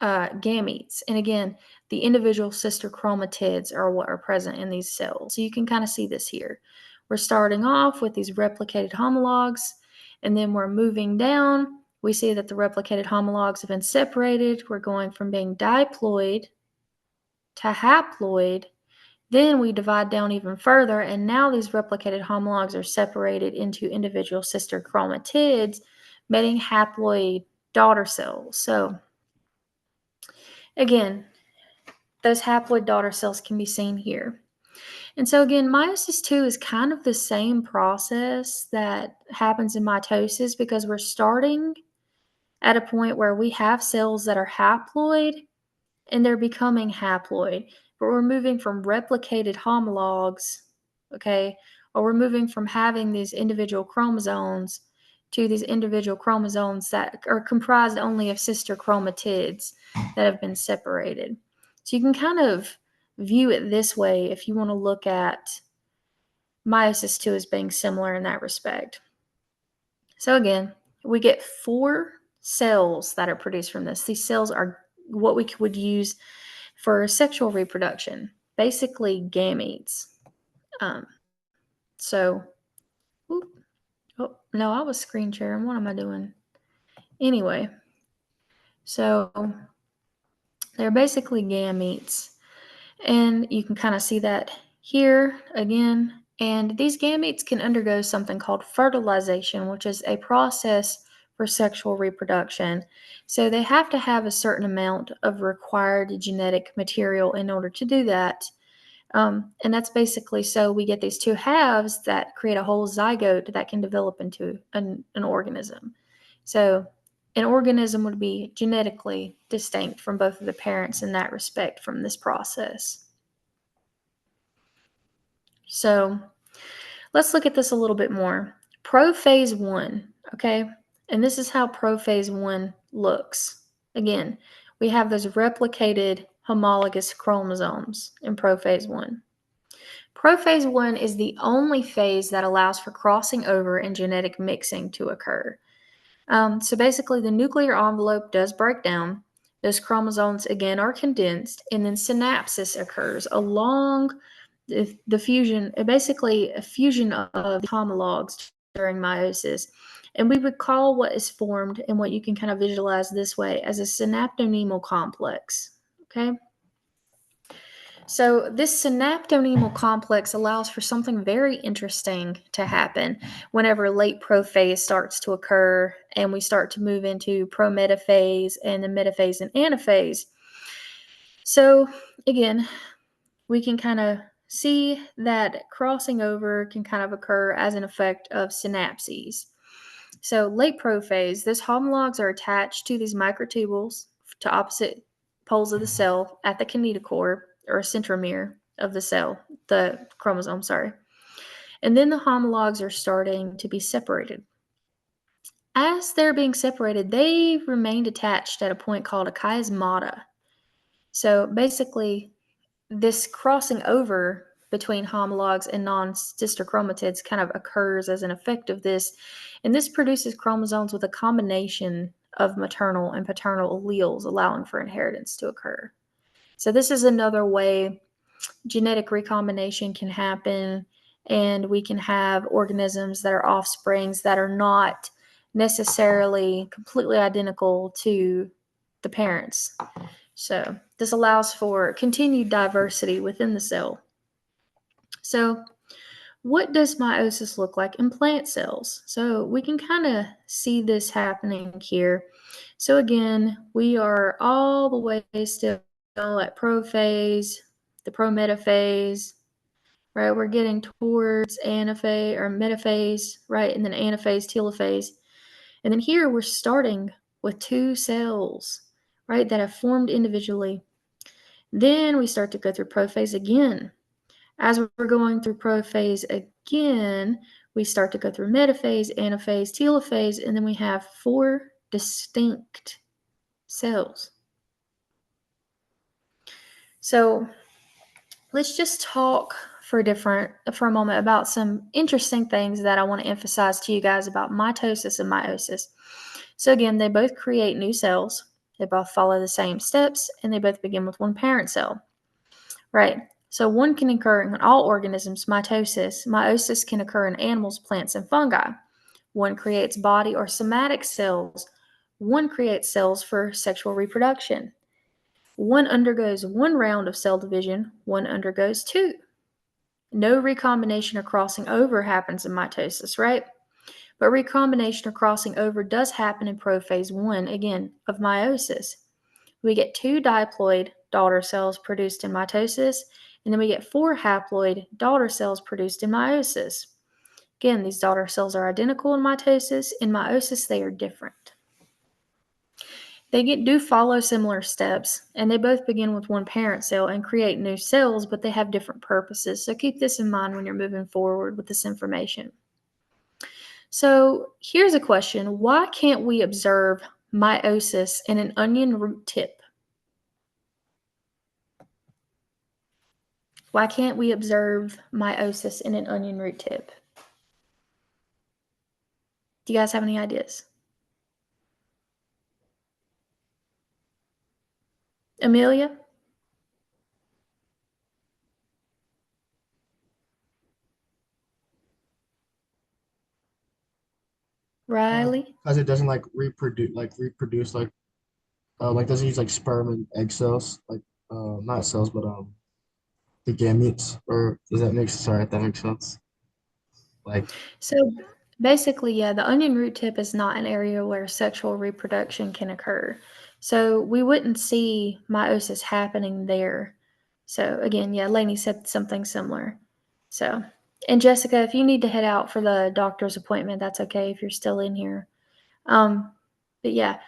gametes. And again, the individual sister chromatids are what are present in these cells. So you can kind of see this here. We're starting off with these replicated homologs, and then we're moving down. We see that the replicated homologs have been separated. We're going from being diploid to haploid. Then we divide down even further, and now these replicated homologs are separated into individual sister chromatids, making haploid daughter cells. So again, those haploid daughter cells can be seen here. And so again, meiosis 2 is kind of the same process that happens in mitosis because we're starting at a point where we have cells that are haploid and they're becoming haploid, but we're moving from replicated homologs, okay, or we're moving from having these individual chromosomes to these individual chromosomes that are comprised only of sister chromatids that have been separated. So you can kind of view it this way if you want to look at meiosis 2 as being similar in that respect. So again, we get 4 cells that are produced from this. These cells are what we would use for sexual reproduction, basically gametes. So, oh, no, I was screen sharing. What am I doing? Anyway, so they're basically gametes. And you can kind of see that here again. And these gametes can undergo something called fertilization, which is a process for sexual reproduction. So they have to have a certain amount of required genetic material in order to do that. And that's basically so we get these 2 halves that create a whole zygote that can develop into an organism. So an organism would be genetically distinct from both of the parents in that respect from this process. So let's look at this a little bit more. Prophase 1, okay? And this is how prophase 1 looks. Again, we have those replicated homologous chromosomes in prophase 1. Prophase 1 is the only phase that allows for crossing over and genetic mixing to occur. So basically, the nuclear envelope does break down. Those chromosomes, again, are condensed, and then synapsis occurs along the fusion, basically a fusion of the homologs during meiosis. And we would call what is formed and what you can kind of visualize this way as a synaptonemal complex. Okay? So, this synaptonemal complex allows for something very interesting to happen whenever late prophase starts to occur and we start to move into prometaphase and then metaphase and anaphase. So, again, we can kind of see that crossing over can kind of occur as an effect of synapses. So, late prophase, those homologs are attached to these microtubules to opposite poles of the cell at the kinetochore or centromere of the cell, the chromosome, sorry. And then the homologs are starting to be separated. As they're being separated, they remained attached at a point called a chiasmata. So basically, this crossing over between homologs and non-sister chromatids kind of occurs as an effect of this, and this produces chromosomes with a combination of maternal and paternal alleles, allowing for inheritance to occur. So this is another way genetic recombination can happen, and we can have organisms that are offsprings that are not necessarily completely identical to the parents. So this allows for continued diversity within the cell. So what does meiosis look like in plant cells? So we can kind of see this happening here. So again, we are all the way still at prophase, the prometaphase, right? We're getting towards anaphase or metaphase, right? And then anaphase, telophase. And then here we're starting with two cells, right, that have formed individually. Then we start to go through prophase again. As we're going through prophase again, we start to go through metaphase, anaphase, telophase, and then we have 4 distinct cells. So let's just talk for a moment about some interesting things that I want to emphasize to you guys about mitosis and meiosis. So again, they both create new cells. They both follow the same steps, and they both begin with one parent cell. Right. So one can occur in all organisms, mitosis. Meiosis can occur in animals, plants, and fungi. One creates body or somatic cells. One creates cells for sexual reproduction. One undergoes one round of cell division. One undergoes 2. No recombination or crossing over happens in mitosis, right? But recombination or crossing over does happen in prophase 1, again, of meiosis. We get 2 diploid daughter cells produced in mitosis, and then we get 4 haploid daughter cells produced in meiosis. Again, these daughter cells are identical in mitosis. In meiosis, they are different. They do follow similar steps, and they both begin with one parent cell and create new cells, but they have different purposes. So keep this in mind when you're moving forward with this information. So here's a question. Why can't we observe meiosis in an onion root tip? Why can't we observe meiosis in an onion root tip? Do you guys have any ideas? Amelia? Riley? Because it doesn't reproduce doesn't use like sperm and egg cells, like not cells, but the gametes, or does that make sorry if that makes sense? Like So basically, yeah, the onion root tip is not an area where sexual reproduction can occur. So we wouldn't see meiosis happening there. So again, yeah, Lainey said something similar. So, and Jessica, if you need to head out for the doctor's appointment, that's okay if you're still in here. But yeah,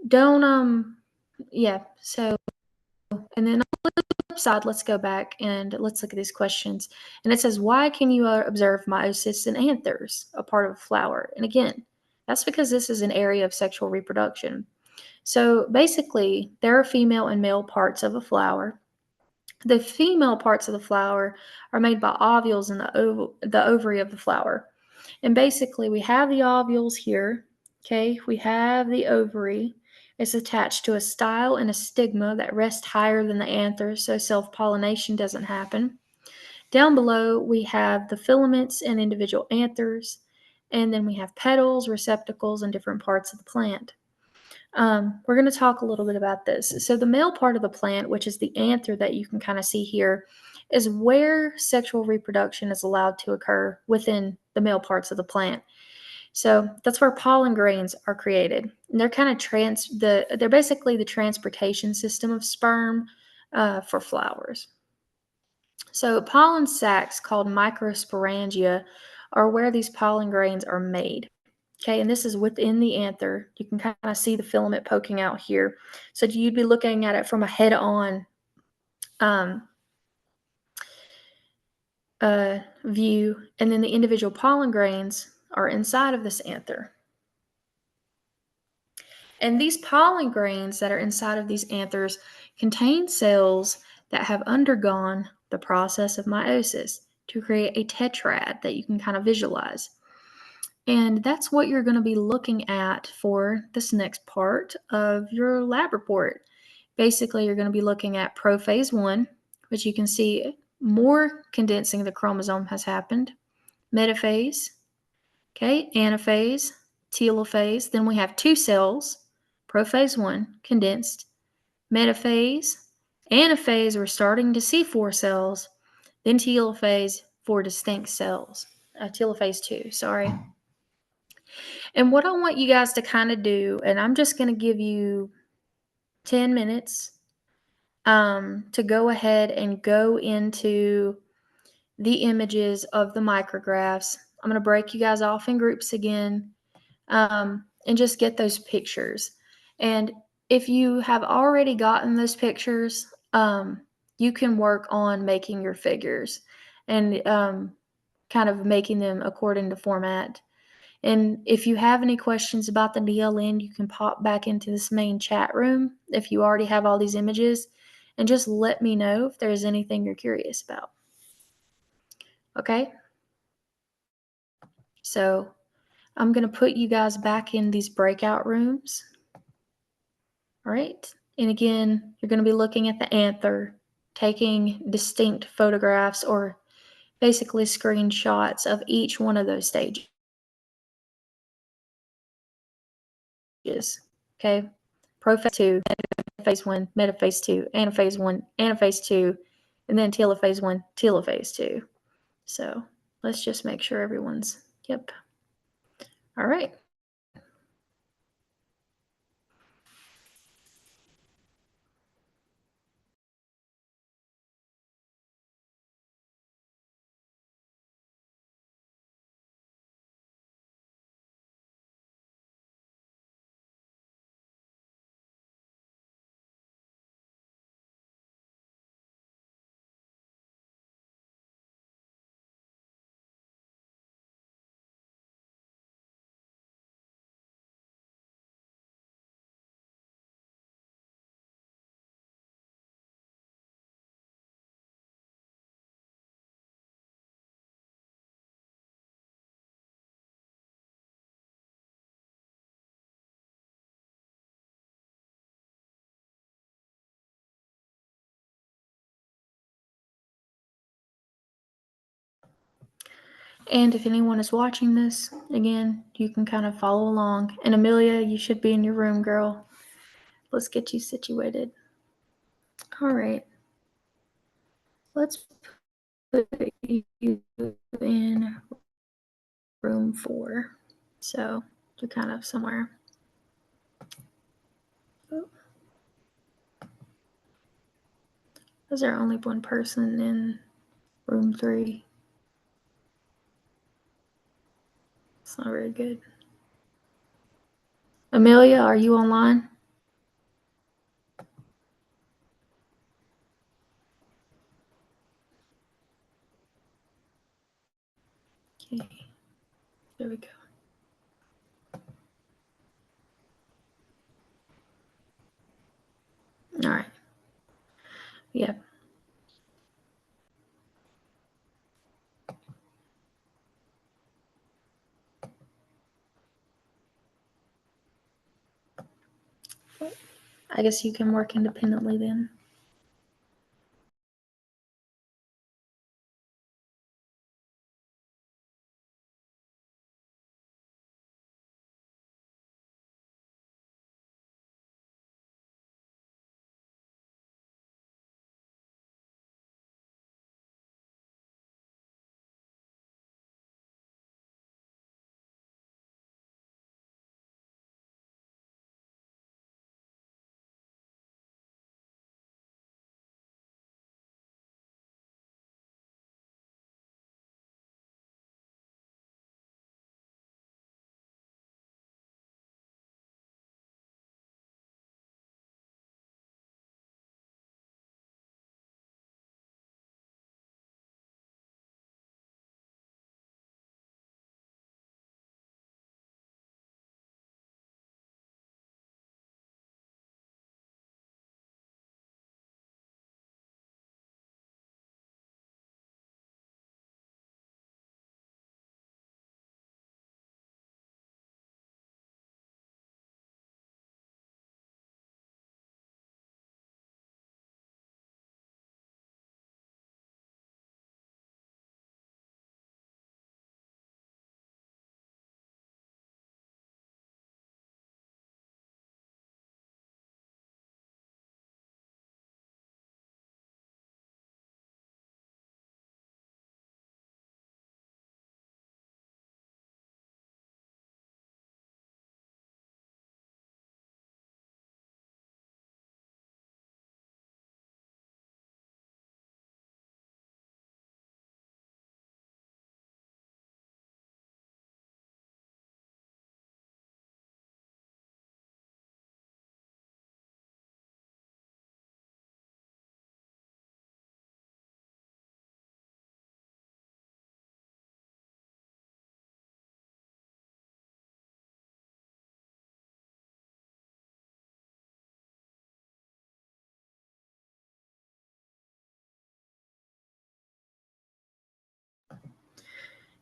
don't yeah. So, and then on the flip side, let's go back and let's look at these questions. And it says, why can you observe meiosis in anthers, a part of a flower? And again, that's because this is an area of sexual reproduction. So basically, there are female and male parts of a flower. The female parts of the flower are made by ovules in the ovary of the flower. And basically, we have the ovules here. Okay, we have the ovary. It's attached to a style and a stigma that rest higher than the anthers, so self-pollination doesn't happen. Down below, we have the filaments and individual anthers, and then we have petals, receptacles, and different parts of the plant. we're going to talk a little bit about this. So the male part of the plant, which is the anther that you can kind of see here, is where sexual reproduction is allowed to occur within the male parts of the plant. So that's where pollen grains are created. And they're kind of they're basically the transportation system of sperm for flowers. So pollen sacs called microsporangia are where these pollen grains are made. Okay, and this is within the anther. You can kind of see the filament poking out here. So you'd be looking at it from a head-on view, and then the individual pollen grains are inside of this anther. And these pollen grains that are inside of these anthers contain cells that have undergone the process of meiosis to create a tetrad that you can kind of visualize. And that's what you're going to be looking at for this next part of your lab report. Basically, you're going to be looking at prophase 1, which you can see more condensing of the chromosome has happened. Metaphase, okay, anaphase, telophase. Then we have 2 cells, prophase 1, condensed. Metaphase, anaphase, we're starting to see 4 cells. Then telophase, 4 distinct cells. Telophase 2, sorry. And what I want you guys to kind of do, and I'm just going to give you 10 minutes to go ahead and go into the images of the micrographs. I'm going to break you guys off in groups again and just get those pictures. And if you have already gotten those pictures, you can work on making your figures and kind of making them according to format. And if you have any questions about the DLN, you can pop back into this main chat room if you already have all these images and just let me know if there's anything you're curious about. Okay? So I'm going to put you guys back in these breakout rooms. All right? And again, you're going to be looking at the anther, taking distinct photographs or basically screenshots of each one of those stages. Okay? Prophase 2, phase 1, metaphase 2, anaphase 1, anaphase 2, and then telophase 1, telophase 2. So let's just make sure everyone's, yep. All right. And if anyone is watching this, again, you can kind of follow along. And Amelia, you should be in your room, girl. Let's get you situated. All right. Let's put you in room 4. So you're kind of somewhere. Oh. Is there only one person in room 3? It's not very good. Amelia, are you online? Okay. There we go. All right. Yep. I guess you can work independently then.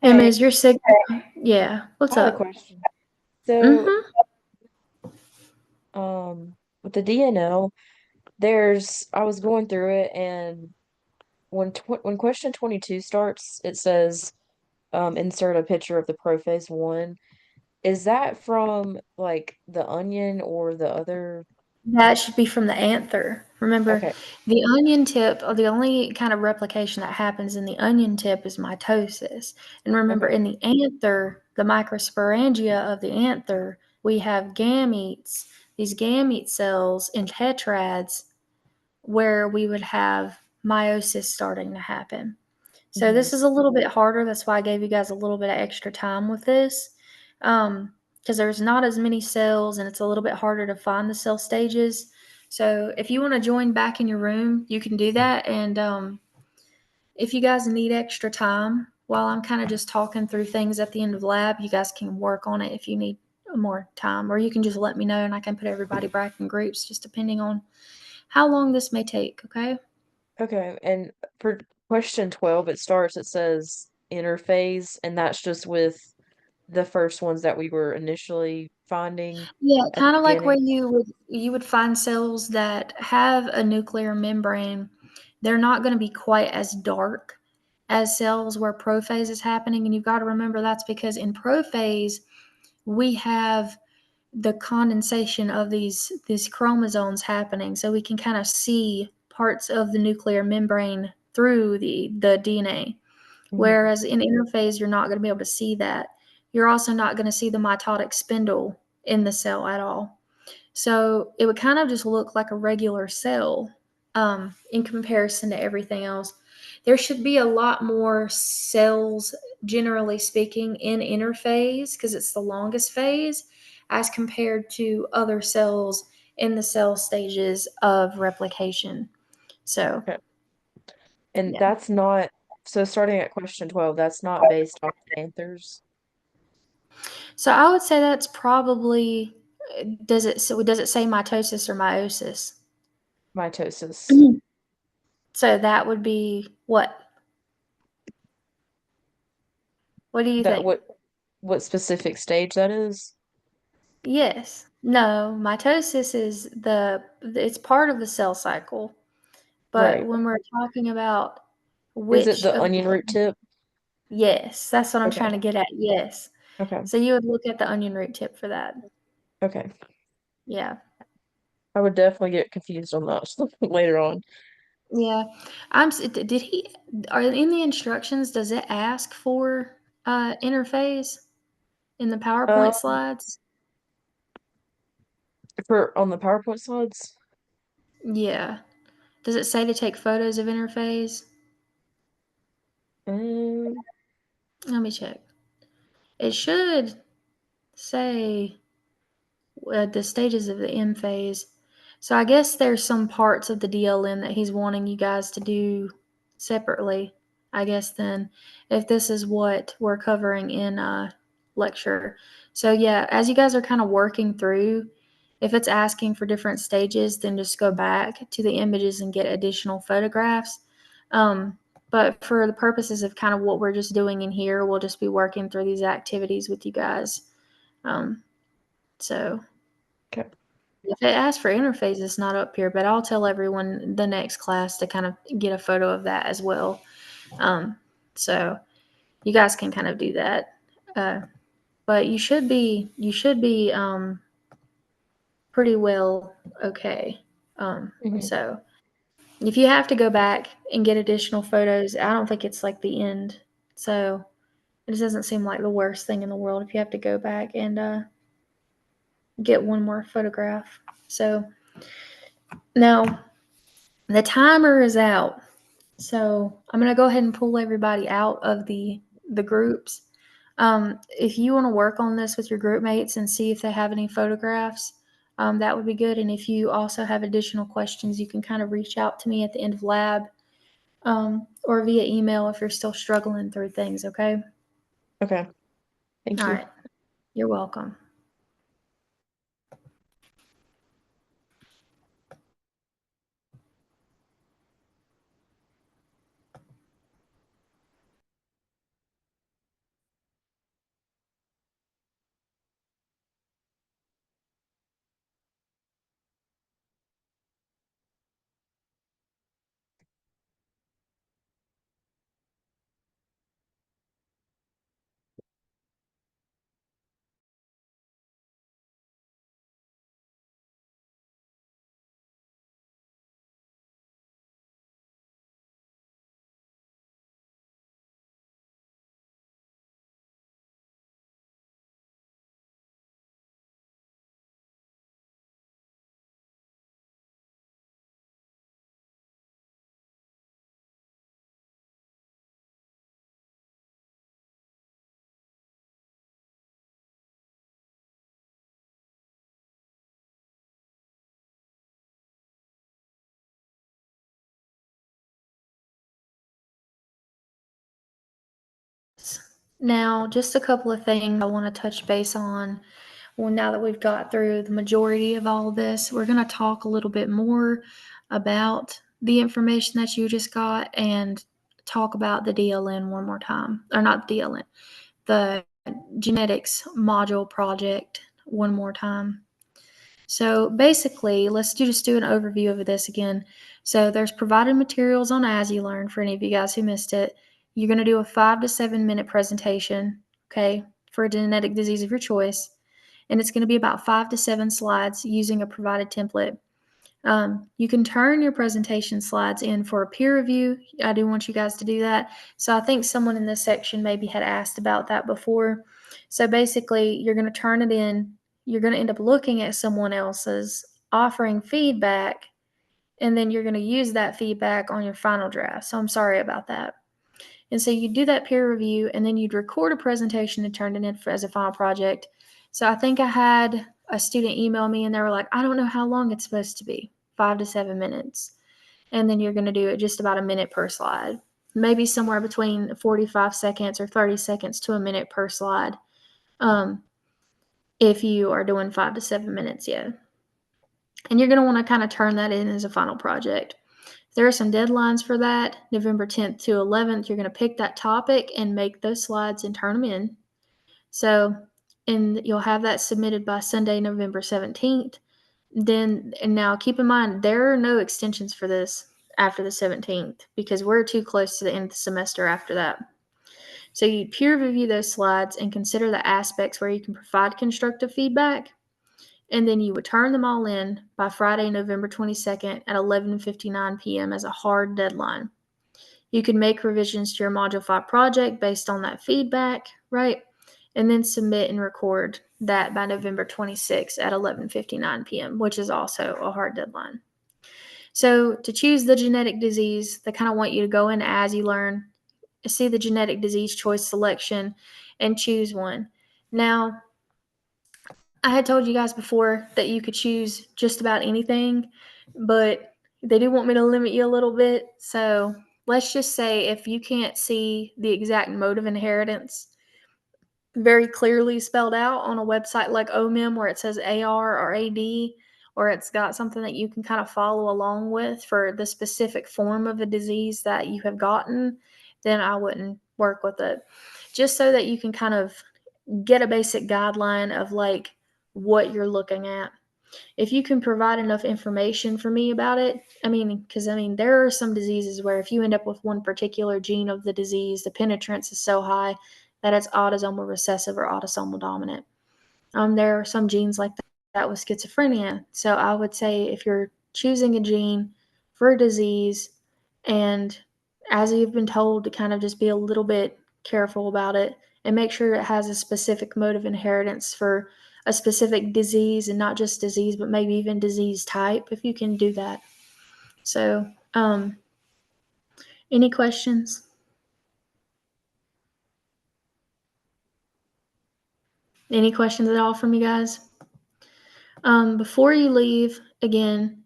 Emma, Hey, is your signal? Yeah. What's I have a up? question. So, Mm-hmm. with the DNL, I was going through it, and when question 22 starts, it says, insert a picture of the prophase one. Is that from like the onion or the other? That should be from the anther. Remember, Okay, the onion tip, or the only kind of replication that happens in the onion tip is mitosis. And remember, okay. in the anther, the microsporangia of the anther, we have gametes, these gamete cells in tetrads where we would have meiosis starting to happen. So Hmm. this is a little bit harder. That's why I gave you guys a little bit of extra time with this. Because there's not as many cells and it's a little bit harder to find the cell stages. So if you want to join back in your room, you can do that. And if you guys need extra time while I'm kind of just talking through things at the end of lab, you guys can work on it if you need more time, or you can just let me know and I can put everybody back in groups just depending on how long this may take. Okay. Okay, and for question 12, it says interphase, and that's just with the first ones that we were initially finding Yeah, at the kind of like where beginning. you would find cells that have a nuclear membrane. They're not going to be quite as dark as cells where prophase is happening, and you've got to remember that's because in prophase we have the condensation of these chromosomes happening, so we can kind of see parts of the nuclear membrane through the DNA. Hmm. Whereas in interphase, you're not going to be able to see that. You're also not going to see the mitotic spindle in the cell at all. So it would kind of just look like a regular cell in comparison to everything else. There should be a lot more cells, generally speaking, in interphase because it's the longest phase as compared to other cells in the cell stages of replication. So, Okay. And yeah. that's not, so starting at question 12, that's not based off anthers, So I would say that's probably does it say mitosis or meiosis? mitosis. So that would be what? What do you That think? what specific stage that is? Yes. No, mitosis is it's part of the cell cycle. But Right. when we're talking about Is it which the of onion root tip? yes, that's what I'm Okay. trying to get at. Yes. Okay. So you would look at the onion root tip for that. Okay. Yeah. I would definitely get confused on that later on. Yeah. Did he are in the instructions does it ask for interface in the PowerPoint Um, slides? for on the PowerPoint slides, Yeah. Does it say to take photos of interface? um, Let me check. It should say the stages of the M phase. So I guess there's some parts of the DLM that he's wanting you guys to do separately. I guess then, if this is what we're covering in lecture. So yeah, as you guys are kind of working through, if it's asking for different stages, then just go back to the images and get additional photographs. Um, but for the purposes of kind of what we're just doing in here, we'll just be working through these activities with you guys. Um, so okay. if it asks for interface, it's not up here, but I'll tell everyone the next class to kind of get a photo of that as well. Um, so you guys can kind of do that. Uh, but you should be pretty well okay. Hmm. So if you have to go back and get additional photos, I don't think it's like the end. So it doesn't seem like the worst thing in the world if you have to go back and get one more photograph. So now the timer is out. So I'm gonna go ahead and pull everybody out of the groups. If you want to work on this with your group mates and see if they have any photographs, that would be good. And if you also have additional questions, you can kind of reach out to me at the end of lab, or via email if you're still struggling through things. Okay. Okay. Thank All you. right. You're welcome. Now, just a couple of things I want to touch base on. Well, now that we've got through the majority of all of this, we're going to talk a little bit more about the information that you just got and talk about the DLN one more time. Or not the DLN, the genetics module project one more time. So basically, let's just do an overview of this again. So there's provided materials on As You Learn for any of you guys who missed it. You're going to do a 5 to 7 minute presentation, okay, for a genetic disease of your choice. And it's going to be about 5 to 7 slides using a provided template. You can turn your presentation slides in for a peer review. I do want you guys to do that. So I think someone in this section maybe had asked about that before. So basically, you're going to turn it in. You're going to end up looking at someone else's, offering feedback, and then you're going to use that feedback on your final draft. So I'm sorry about that. And so you do that peer review, and then you'd record a presentation and turn it in as a final project. So I think I had a student email me, and they were like, I don't know how long it's supposed to be, 5 to 7 minutes. And then you're going to do it just about a minute per slide, maybe somewhere between 45 seconds or 30 seconds to a minute per slide, if you are doing 5 to 7 minutes, yeah. And you're going to want to kind of turn that in as a final project. There are some deadlines for that. November 10th to 11th, you're going to pick that topic and make those slides and turn them in. So, and you'll have that submitted by Sunday, November 17th. Then, and now keep in mind, there are no extensions for this after the 17th because we're too close to the end of the semester after that. So you peer review those slides and consider the aspects where you can provide constructive feedback. And then you would turn them all in by Friday, November 22nd at 11:59 p.m. as a hard deadline. You can make revisions to your Module 5 project based on that feedback, right? And then submit and record that by November 26th at 11:59 p.m., which is also a hard deadline. So to choose the genetic disease, they kind of want you to go in As You Learn, see the genetic disease choice selection, and choose one. Now, I had told you guys before that you could choose just about anything, but they do want me to limit you a little bit. So let's just say if you can't see the exact mode of inheritance very clearly spelled out on a website like OMIM where it says AR or AD, or it's got something that you can kind of follow along with for the specific form of a disease that you have gotten, then I wouldn't work with it. Just so that you can kind of get a basic guideline of like what you're looking at. If you can provide enough information for me about it, because there are some diseases where if you end up with one particular gene of the disease, the penetrance is so high that it's autosomal recessive or autosomal dominant. There are some genes like that with schizophrenia. So I would say if you're choosing a gene for a disease, and as you've been told to kind of just be a little bit careful about it and make sure it has a specific mode of inheritance for a specific disease and not just disease, but maybe even disease type, if you can do that. So, any questions? Any questions at all from you guys? Before you leave, again,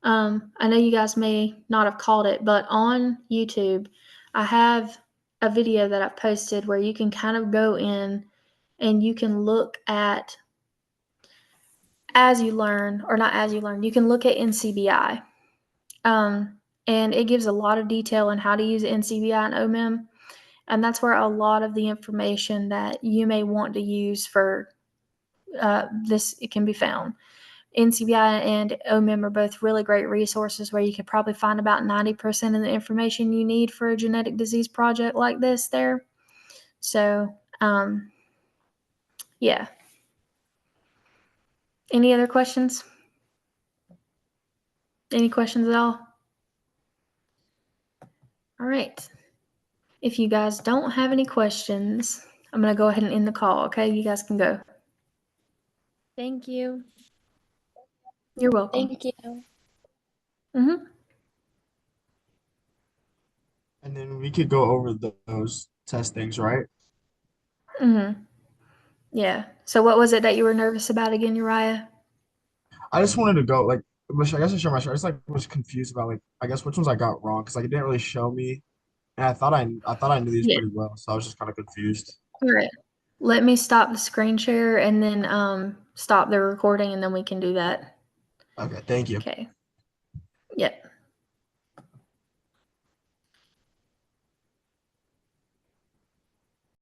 I know you guys may not have caught it, but on YouTube, I have a video that I've posted where you can kind of go in and you can look at As You Learn, or not As You Learn, you can look at NCBI. And it gives a lot of detail on how to use NCBI and OMIM. And that's where a lot of the information that you may want to use for this it can be found. NCBI and OMIM are both really great resources where you could probably find about 90% of the information you need for a genetic disease project like this there. So, yeah. Any other questions? Any questions at all? All right. If you guys don't have any questions, I'm going to go ahead and end the call, okay? You guys can go. Thank you. You're welcome. Thank you. Mm-hmm. And then we could go over those testings, right? Mm-hmm. Yeah. So what was it that you were nervous about again, Uriah? I just wanted to go like, I guess I share my story. I just like was confused about like I guess which ones I got wrong because like it didn't really show me, and I thought I knew these Yeah. pretty well, so I was just kind of confused. All right. Let me stop the screen share and then stop the recording and then we can do that. Okay, thank you. Okay.